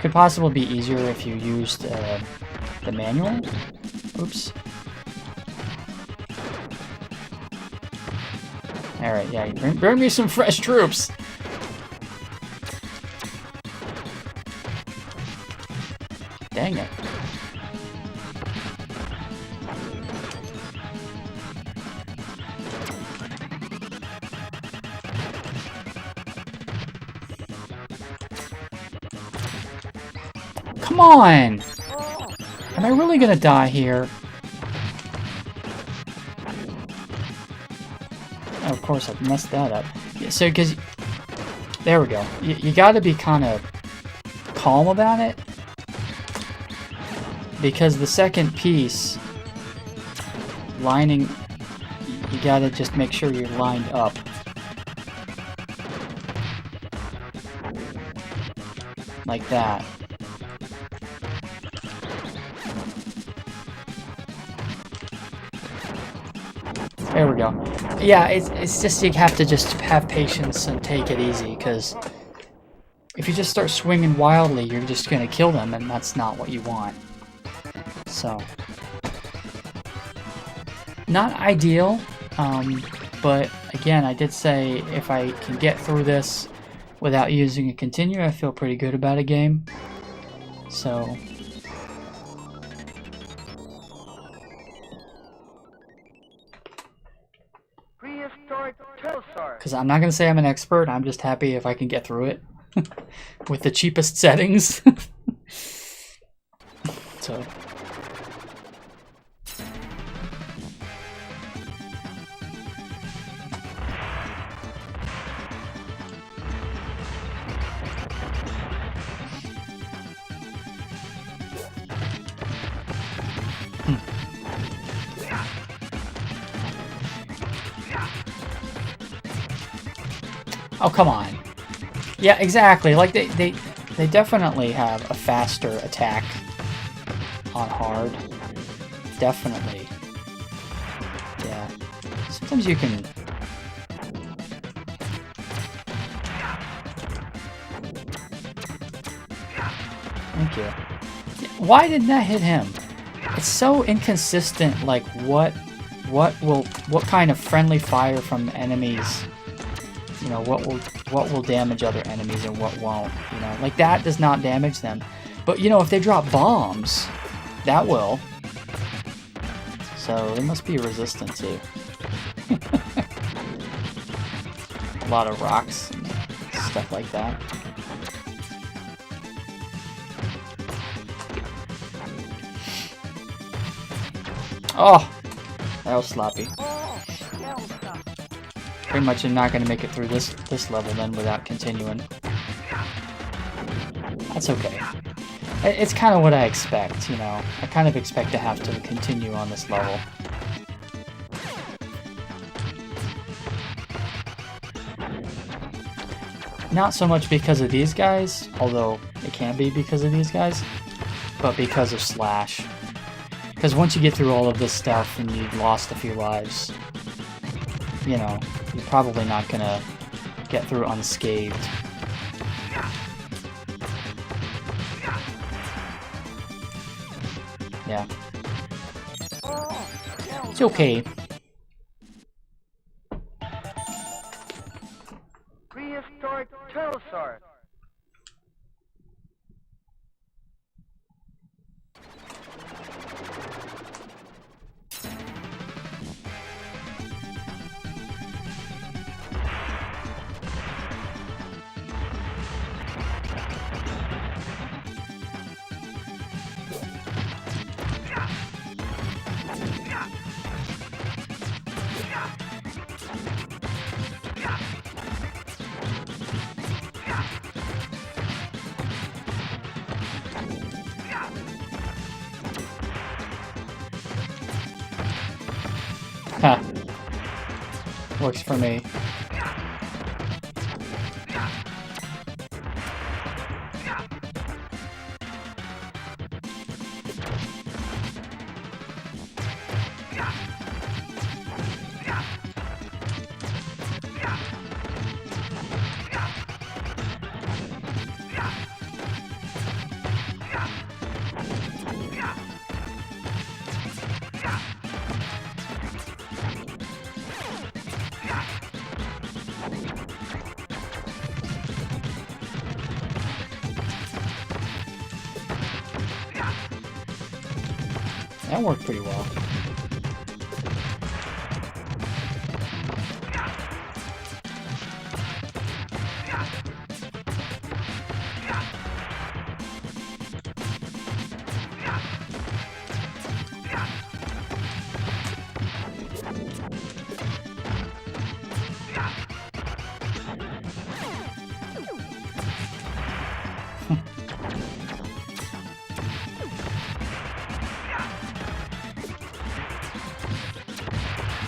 Could possibly be easier if you used the manual. Oops. Alright, yeah, bring me some fresh troops! Dang it. Come on! Am I really gonna die here? Oh, of course, I messed that up. Yeah, so, because... There we go. You gotta be kind of calm about it. Because the second piece, lining... You gotta just make sure you're lined up. Like that. There we go. Yeah, it's just you have to just have patience and take it easy, because if you just start swinging wildly, you're just going to kill them, and that's not what you want. So, not ideal, but again, I did say if I can get through this without using a continue, I feel pretty good about a game. So... Because I'm not going to say I'm an expert, I'm just happy if I can get through it with the cheapest settings. So. Oh, come on. Yeah, exactly. Like, they definitely have a faster attack on hard. Definitely. Yeah. Sometimes you can... Thank you. Why didn't that hit him? It's so inconsistent, like, what kind of friendly fire from enemies... You know, what will damage other enemies and what won't, you know? Like, that does not damage them. But, you know, if they drop bombs, that will. So, they must be resistant to a lot of rocks and stuff like that. Oh! That was sloppy. Pretty much I'm not going to make it through this level then without continuing. That's okay. It's kind of what I expect, you know. I kind of expect to have to continue on this level. Not so much because of these guys, although it can be because of these guys, but because of Slash. Because once you get through all of this stuff and you've lost a few lives, you know, you're probably not gonna get through unscathed. Yeah. It's okay. Prehistoric pterosaur. Ha. Works for me. That worked pretty well.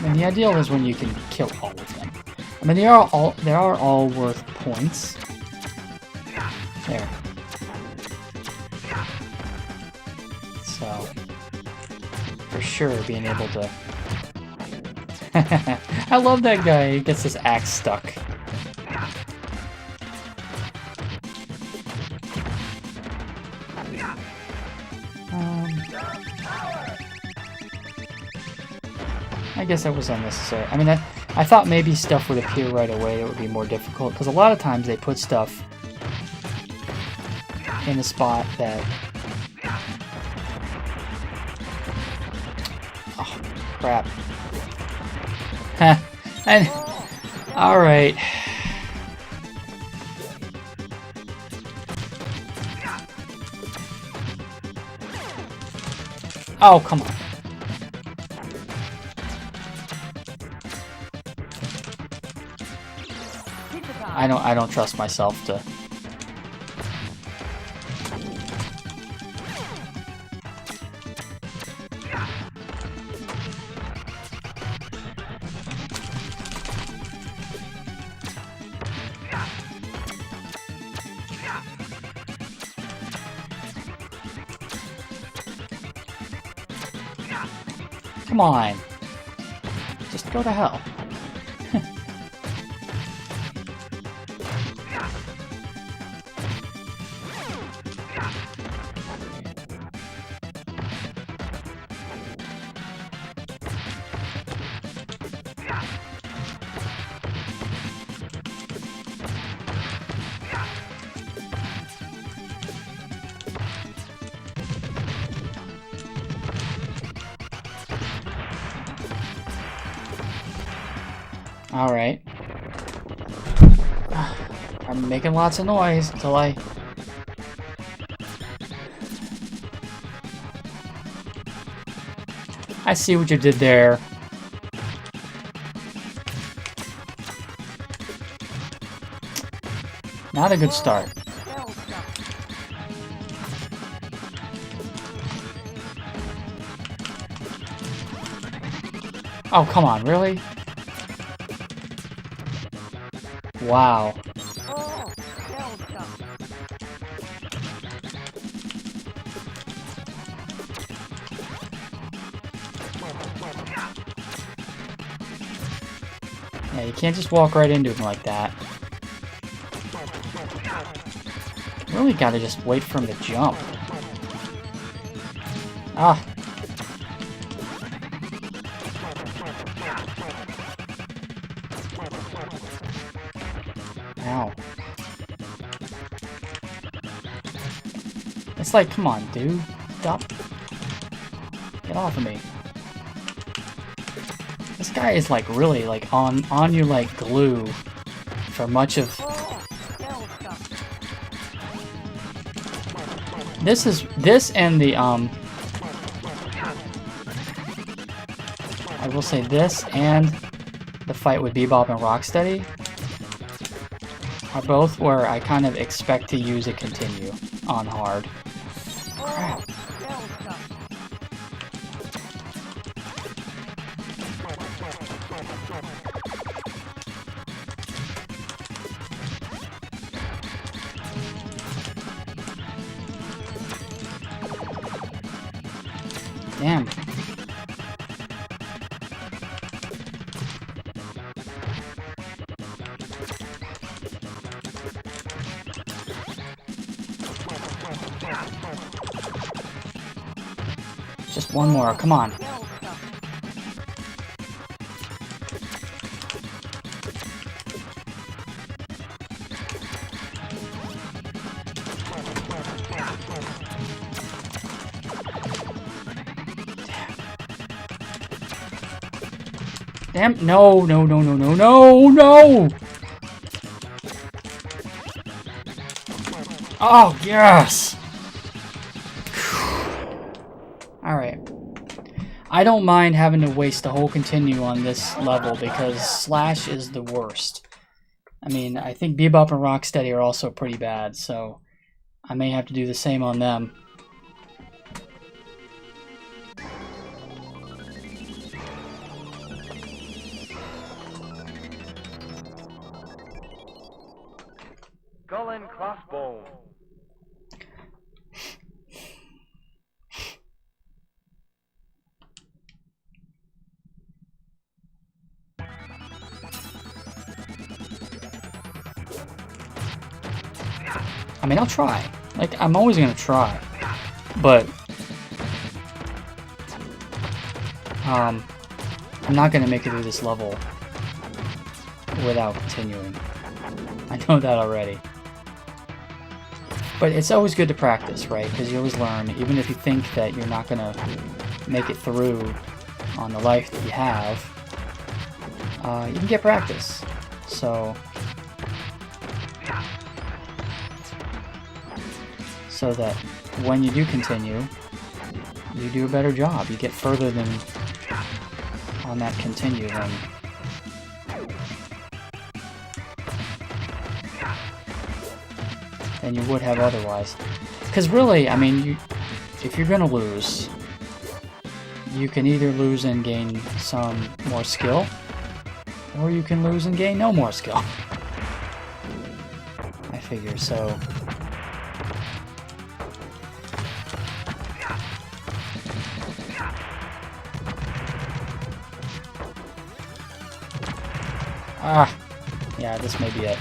And the ideal is when you can kill all of them. I mean, they are all worth points. There. So, for sure, being able to. I love that guy. He gets his axe stuck. I guess that was unnecessary. I mean, I thought maybe stuff would appear right away. It would be more difficult, because a lot of times they put stuff in a spot that... Oh, crap. Huh. And... Alright. Oh, come on. I don't trust myself to... Come on. Just go to hell. Alright. I'm making lots of noise until I... I see what you did there. Not a good start. Oh, come on, really? Wow. Yeah, you can't just walk right into him like that. Really gotta just wait for him to jump. Ah. Ow. It's like, come on, dude. Stop. Get off of me. This guy is like really like on you like glue for much of this and the I will say this and the fight with Bebop and Rocksteady are both where I kind of expect to use a continue on hard. Crap. Damn. Just one more, come on. Damn, no, no, no, no, no, no, no! Oh, yes! Alright. I don't mind having to waste a whole continue on this level because Slash is the worst. I mean, I think Bebop and Rocksteady are also pretty bad, so I may have to do the same on them. Skull and crossbones. I mean, I'll try. Like, I'm always gonna try. But I'm not gonna make it through this level without continuing. I know that already. But it's always good to practice, right? Because you always learn, even if you think that you're not gonna make it through on the life that you have, you can get practice. So that when you do continue, you do a better job. You get further than on that continue than you would have otherwise. Because really, I mean, if you're gonna lose, you can either lose and gain some more skill, or you can lose and gain no more skill. I figure so. Ah, yeah, this may be it.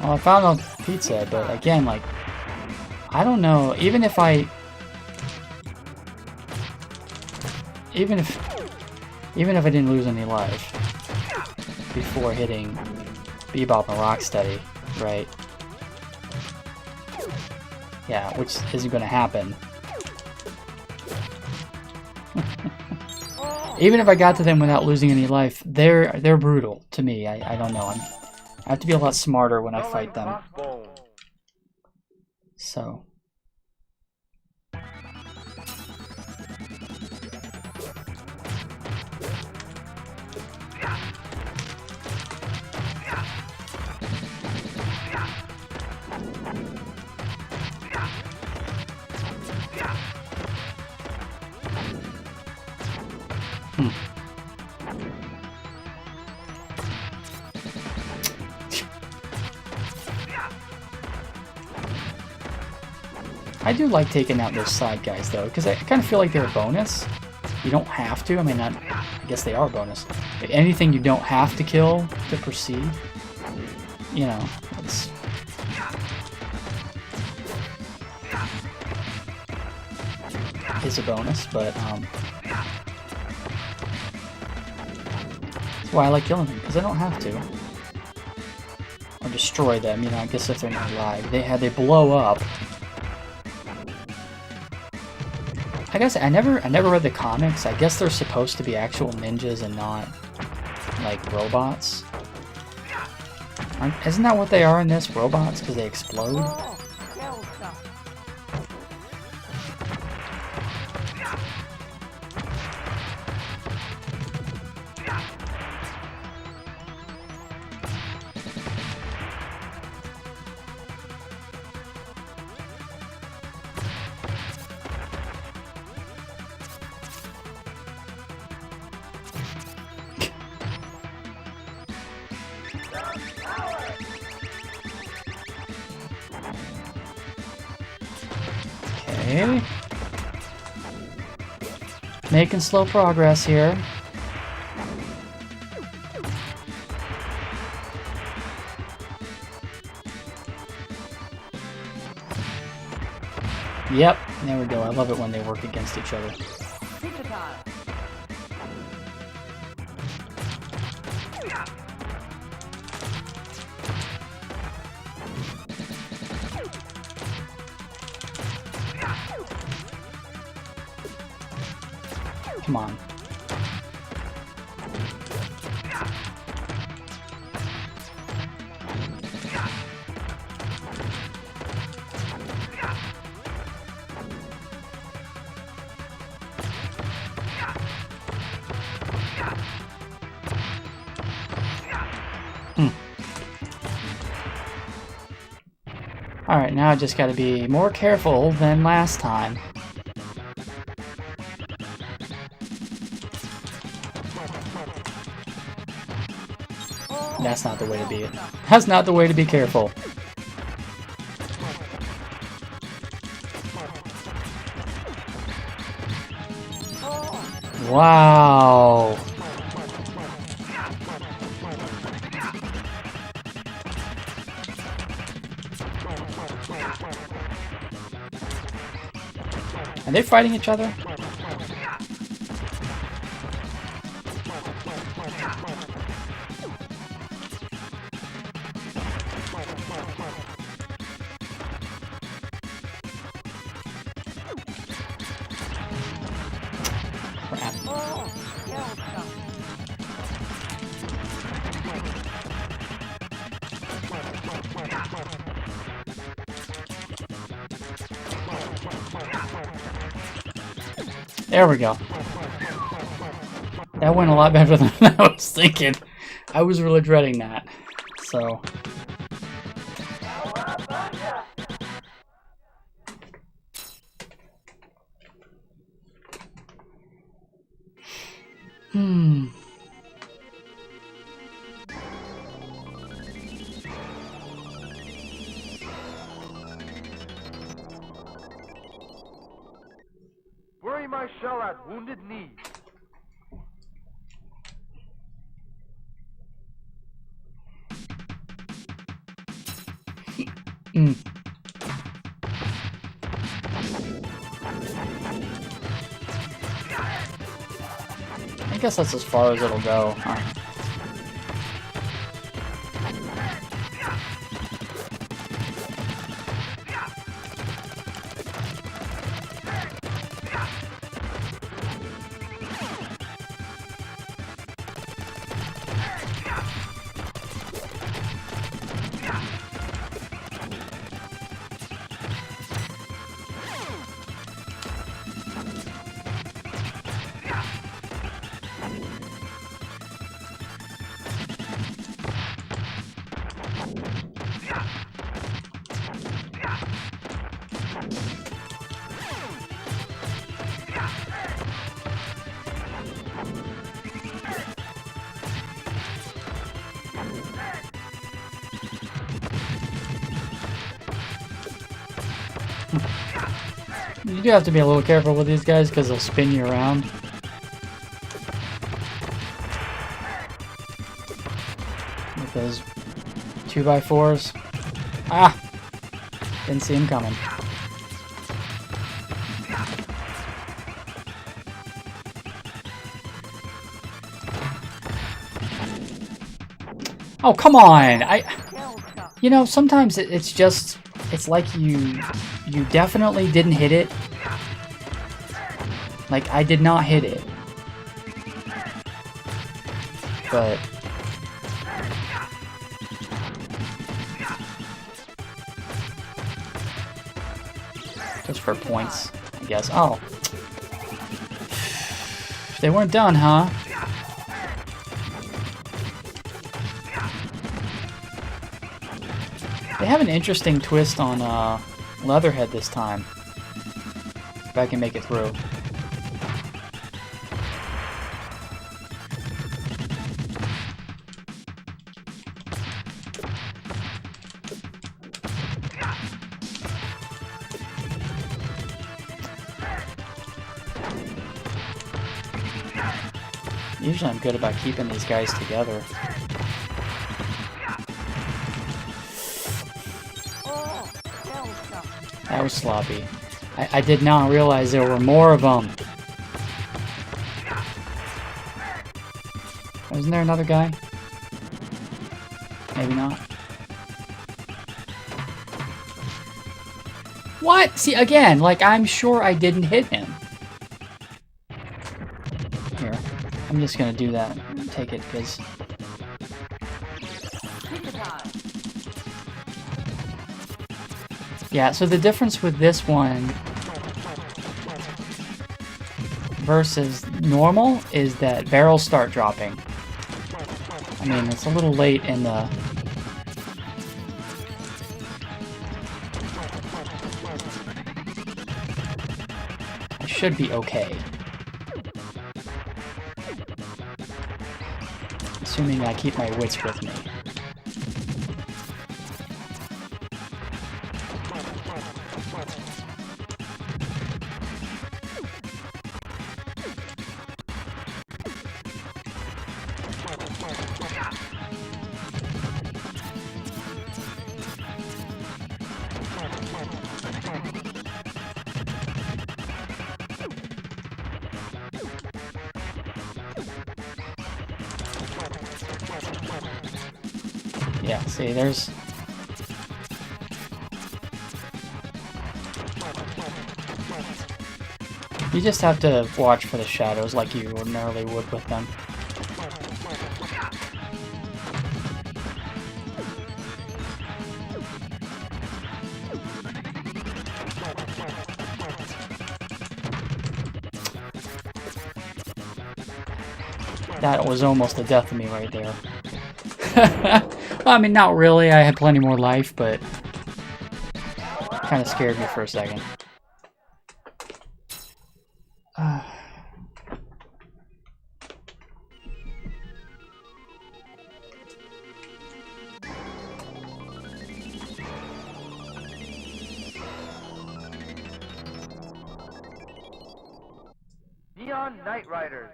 Well, I found a pizza, but again, like, I don't know, even if I even if I didn't lose any life before hitting Bebop and Rocksteady, right? Yeah, which isn't going to happen. Even if I got to them without losing any life, they're brutal to me. I don't know. I have to be a lot smarter when I fight them. So. I do like taking out those side guys though, because I kind of feel like they're a bonus. You don't have to. I mean, I guess they are a bonus. But anything you don't have to kill to proceed, you know, it's... is a bonus, but that's why I like killing them, because I don't have to. Or destroy them, you know, I guess if they're not alive. They blow up. I guess I never read the comics. I guess they're supposed to be actual ninjas and not like robots. Isn't that what they are in this? Robots, because they explode? Okay. Making slow progress here. Yep, there we go. I love it when they work against each other. Come on. Alright, now I just gotta be more careful than last time. That's not the way to be. That's not the way to be careful. Wow. Are they fighting each other? There we go. That went a lot better than I was thinking. I was really dreading that. So. Bury my shell at Wounded Knee. guess that's as far as it'll go. Huh? You do have to be a little careful with these guys because they'll spin you around. With those 2x4s. Ah! Didn't see him coming. Oh, come on! You know, sometimes it's just... It's like you definitely didn't hit it. Like, I did not hit it. But... just for points, I guess. Oh. They weren't done, huh? They have an interesting twist on Leatherhead this time. If I can make it through. Usually I'm good about keeping these guys together. That was sloppy. I did not realize there were more of them. Wasn't there another guy? Maybe not. What? See, again, like, I'm sure I didn't hit him. Here. I'm just gonna do that. Take it, because... Yeah, so the difference with this one versus normal is that barrels start dropping. I mean, it's a little late in the... I should be okay. Assuming I keep my wits with me. Yeah, see, there's... You just have to watch for the shadows like you ordinarily would with them. That was almost the death of me right there. Well, I mean, not really. I had plenty more life, but kind of scared me for a second. Neon Knight Riders.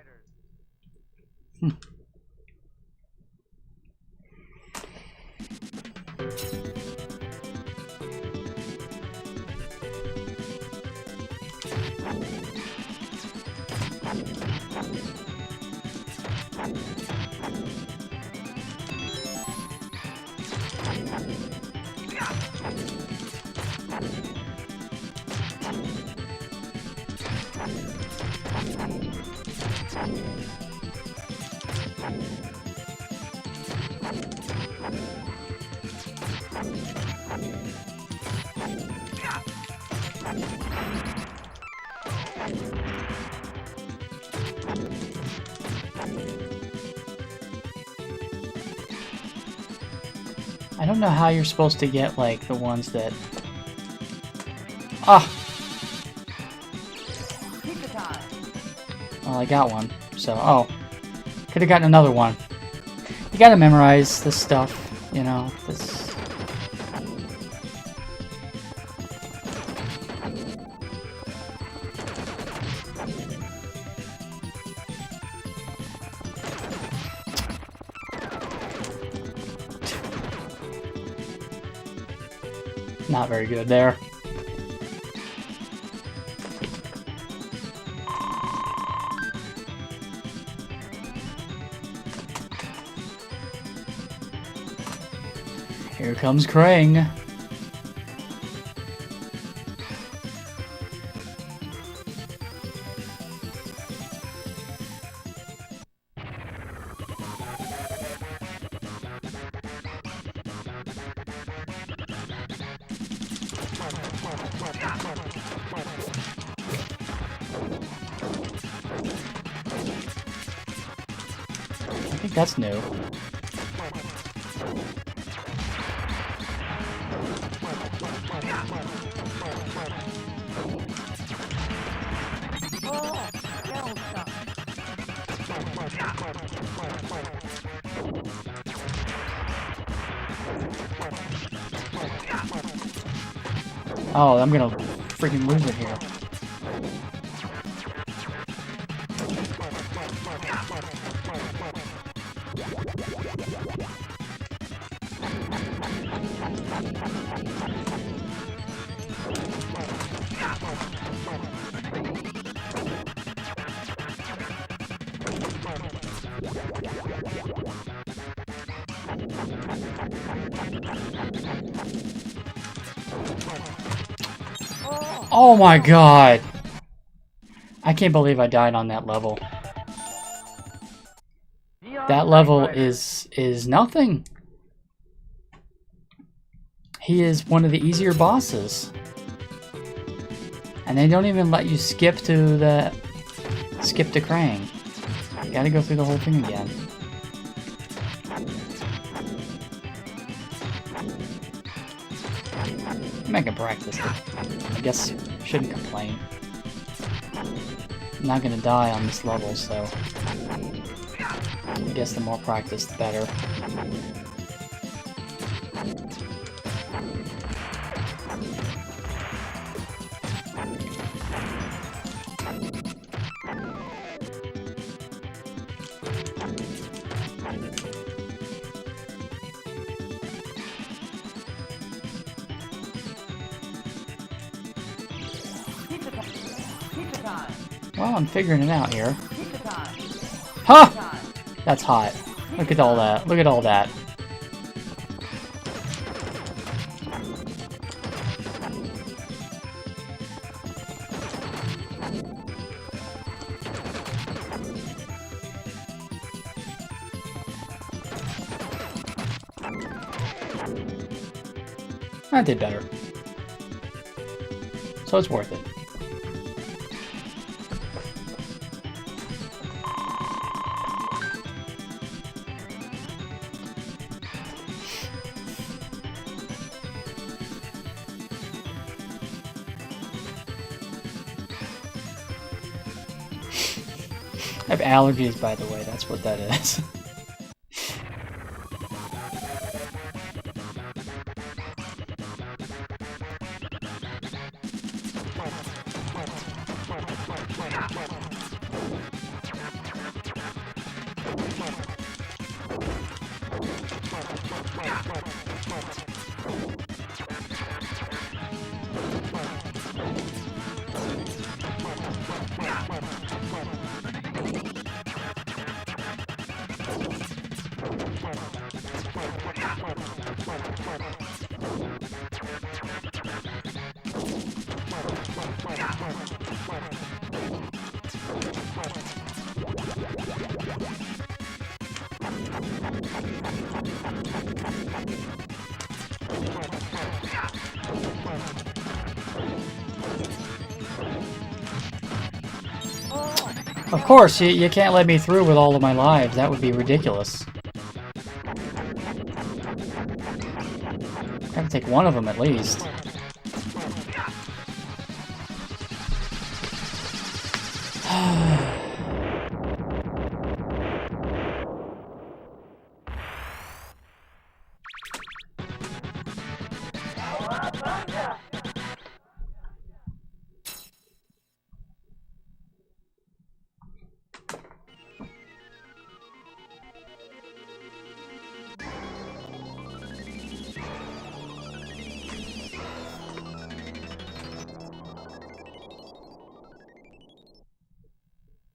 I don't know how you're supposed to get, like, the ones that... Ah! Well, I got one, so... Oh. Could have gotten another one. You gotta memorize this stuff, you know, this... Not very good there. Here comes Krang. I think that's new. Oh, I'm gonna freaking lose it here. Oh my god! I can't believe I died on that level. That level is nothing. He is one of the easier bosses. And they don't even let you skip to Krang. You gotta go through the whole thing again. I can practice it. I guess shouldn't complain. I'm not gonna die on this level, so I guess the more practice, the better. Well, I'm figuring it out here. Huh! That's hot. Look at all that. Look at all that. I did better. So it's worth it. I have allergies, by the way, that's what that is. Of course, you can't let me through with all of my lives. That would be ridiculous. I have to take one of them at least.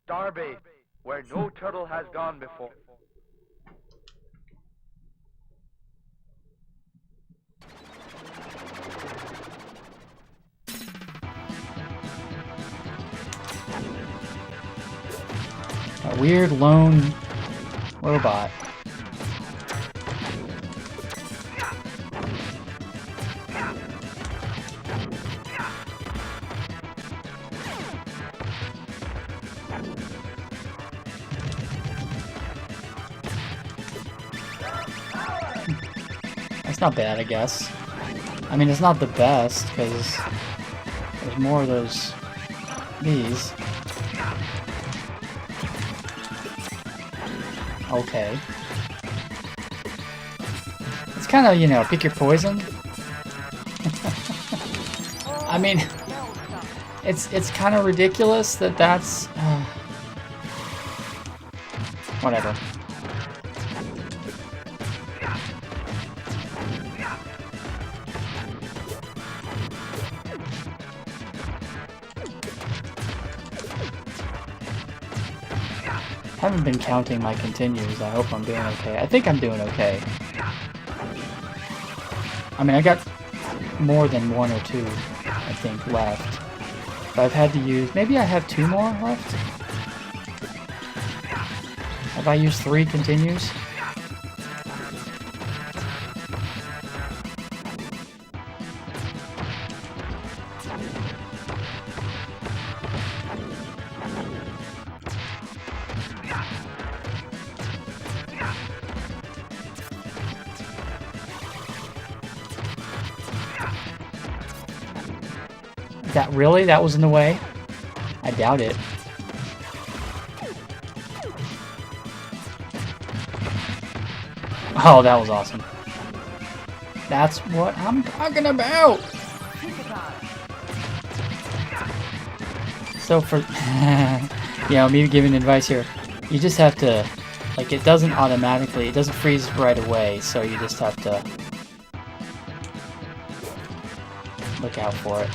Starbase, where no turtle has gone before. A weird lone robot. That's not bad, I guess. I mean, it's not the best, because there's more of these. Okay. It's kind of, you know, pick your poison. I mean, it's kind of ridiculous that that's... whatever. I haven't been counting my continues. I hope I'm doing okay. I think I'm doing okay. I mean, I got more than one or two, I think, left. But I've had to use... Maybe I have 2 more left? Have I used 3 continues? That really? That was in the way? I doubt it. Oh, that was awesome. That's what I'm talking about! So for... you know, me giving advice here. You just have to... Like, it doesn't automatically... It doesn't freeze right away, so you just have to... look out for it.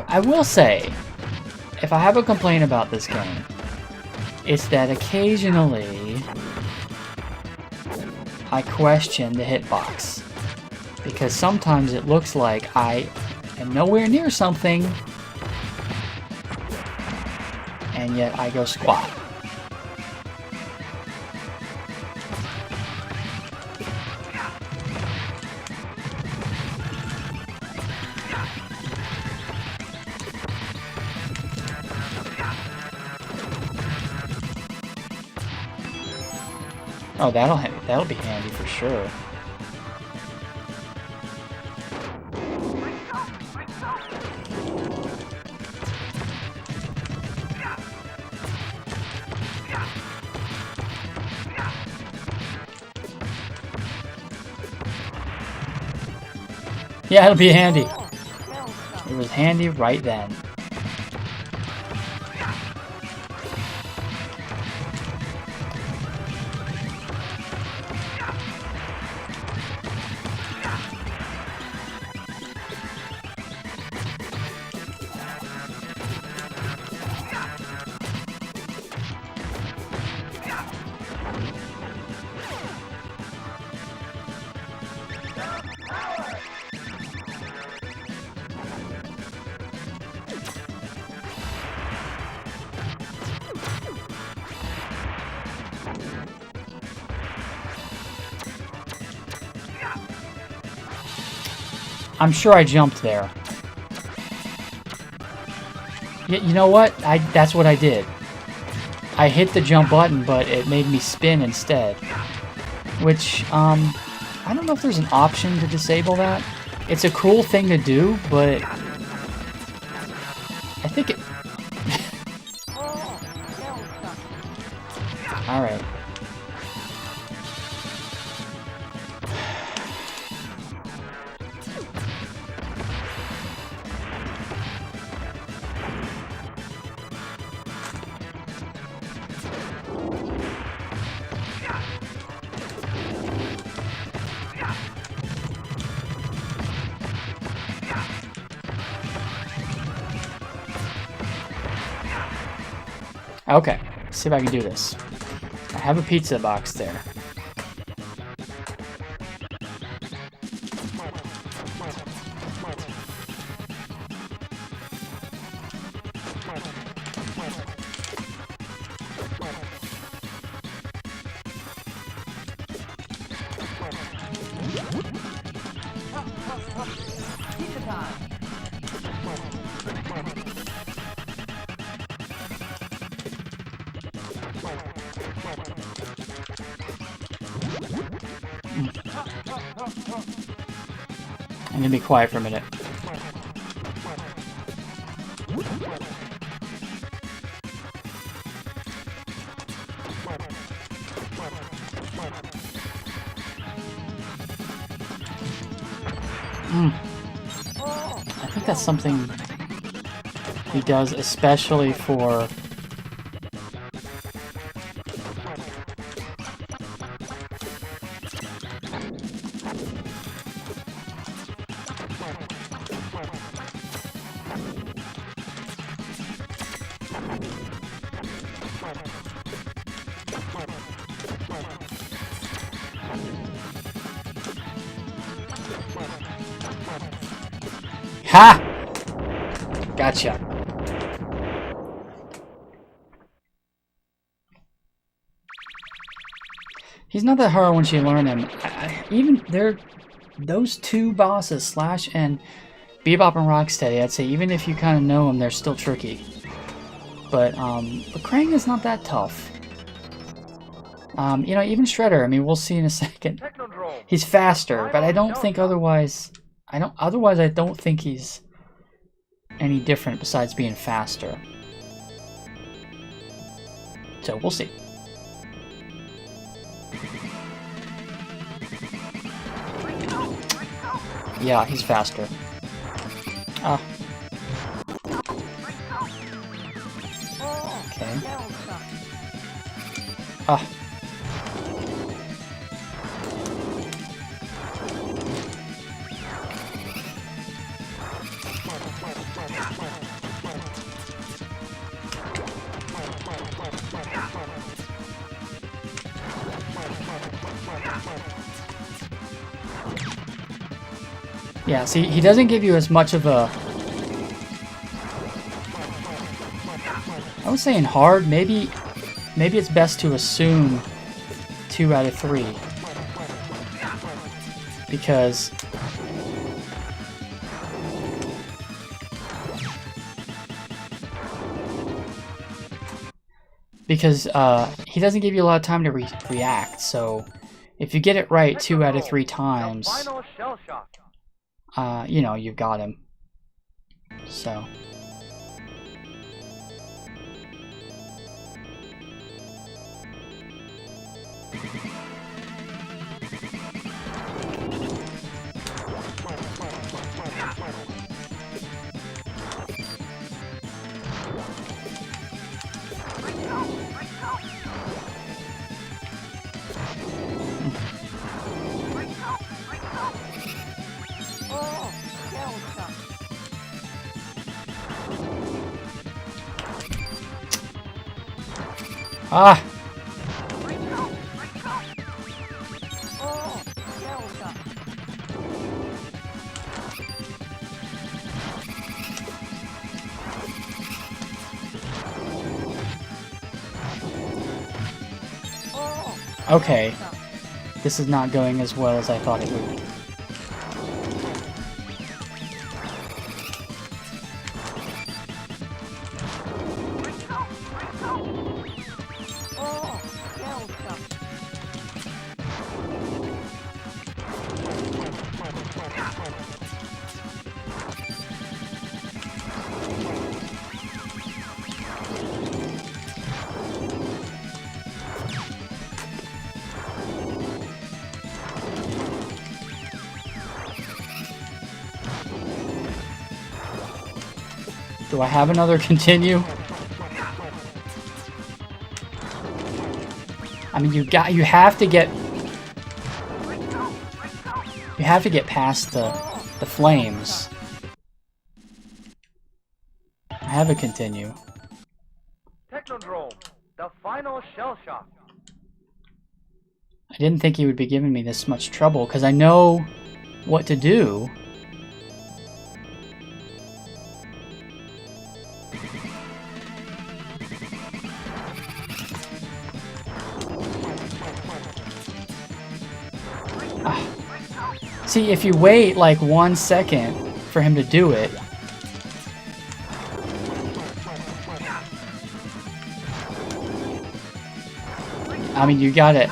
I will say, if I have a complaint about this game, it's that occasionally I question the hitbox. Because sometimes it looks like I am nowhere near something, and yet I go squat. Oh, that'll be handy for sure. Yeah, it'll be handy. It was handy right then. I'm sure I jumped there. You know what? That's what I did. I hit the jump button, but it made me spin instead. Which, I don't know if there's an option to disable that. It's a cool thing to do, but I think it... Alright. Okay, let's see if I can do this. I have a pizza box there. I'm gonna be quiet for a minute. I think that's something he does especially for... Ha! Gotcha. He's not that hard once you learn him. Even those two bosses, Slash and Bebop and Rocksteady, I'd say even if you kind of know them, they're still tricky. But Krang is not that tough. You know, even Shredder, I mean, we'll see in a second. He's faster, but I don't think otherwise... Otherwise, I don't think he's any different besides being faster. So, we'll see. Yeah, he's faster. Ah. Okay. Ah. Yeah, see, he doesn't give you as much of a... I was saying hard, maybe it's best to assume 2 out of 3. Because... he doesn't give you a lot of time to react, so if you get it right 2 out of 3 times... you know, you've got him. So. Ah! Okay. This is not going as well as I thought it would. Do I have another continue? I mean, you have to get past the flames. I have a continue. Technodrome, the final shell shock. I didn't think he would be giving me this much trouble because I know what to do. See, if you wait like 1 second for him to do it, I mean, you got it.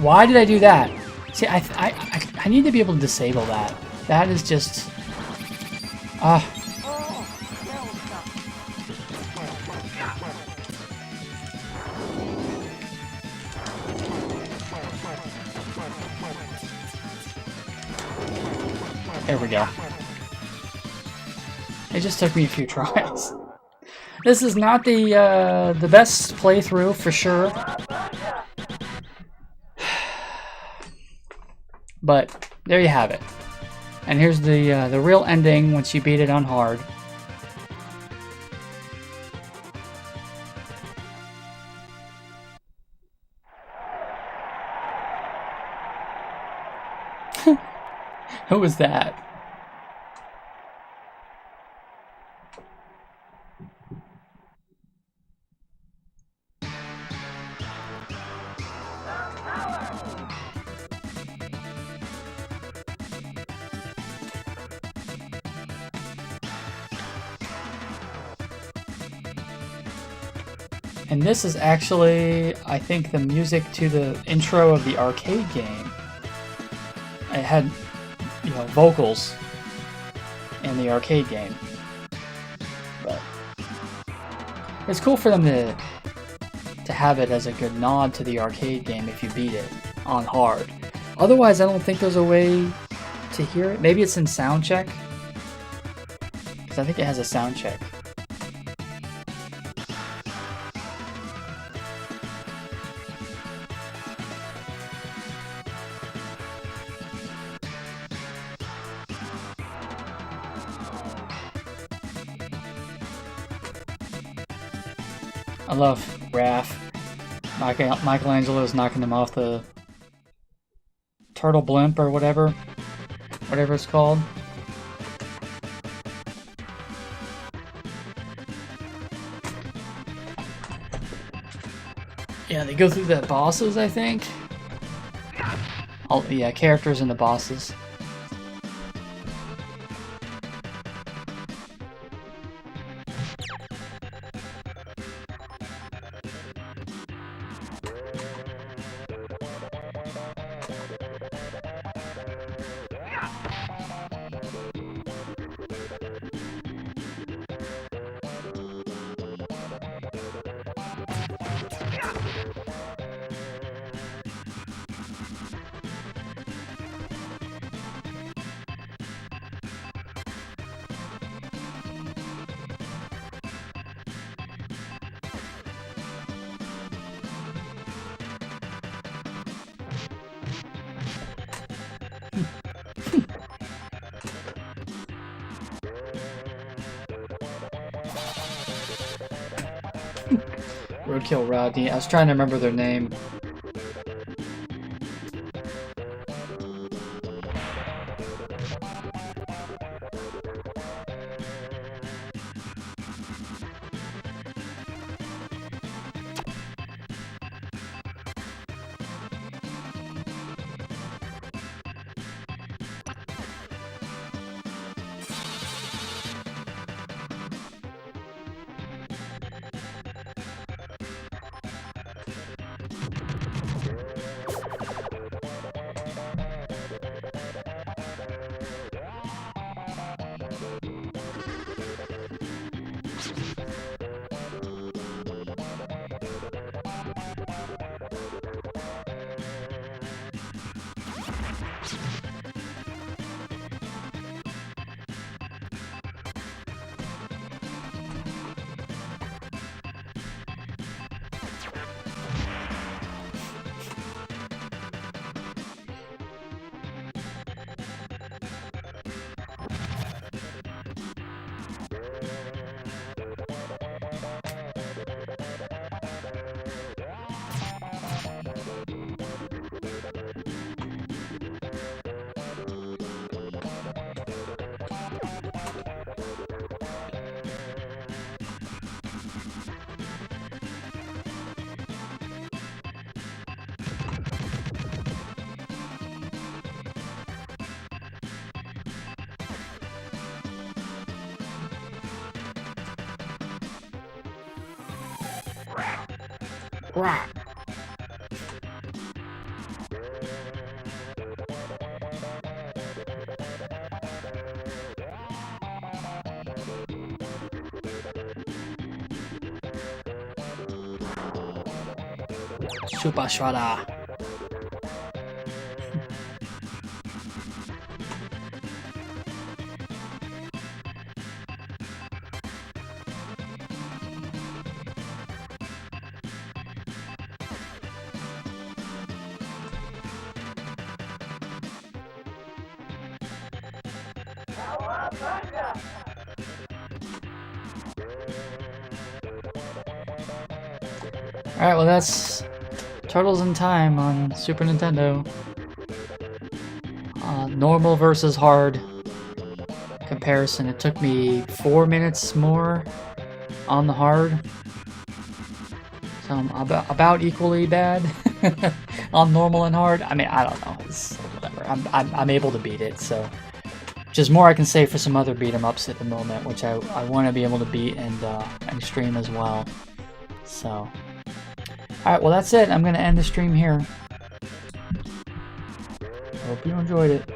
Why did I do that? See, I need to be able to disable that. That is just... There we go. It just took me a few tries. This is not the best playthrough for sure. But there you have it. And here's the real ending once you beat it on hard. Who was that? And this is actually, I think, the music to the intro of the arcade game. It had, you know, vocals in the arcade game. But it's cool for them to have it as a good nod to the arcade game if you beat it on hard. Otherwise, I don't think there's a way to hear it. Maybe it's in sound check, because I think it has a sound check. I love Raph. Michelangelo's knocking him off the turtle blimp or whatever it's called. Yeah, they go through the bosses, I think. Yeah, characters and the bosses. Roadkill Rodney. I was trying to remember their name. Rah. Super Shredder. Alright, well that's Turtles in Time on Super Nintendo. Normal versus hard comparison. It took me 4 minutes more on the hard. So I'm about equally bad on normal and hard. I mean, I don't know. It's whatever. I'm able to beat it, so just more I can say for some other beat 'em ups at the moment, which I want to be able to beat and stream as well. So, alright, well that's it. I'm going to end the stream here. Hope you enjoyed it.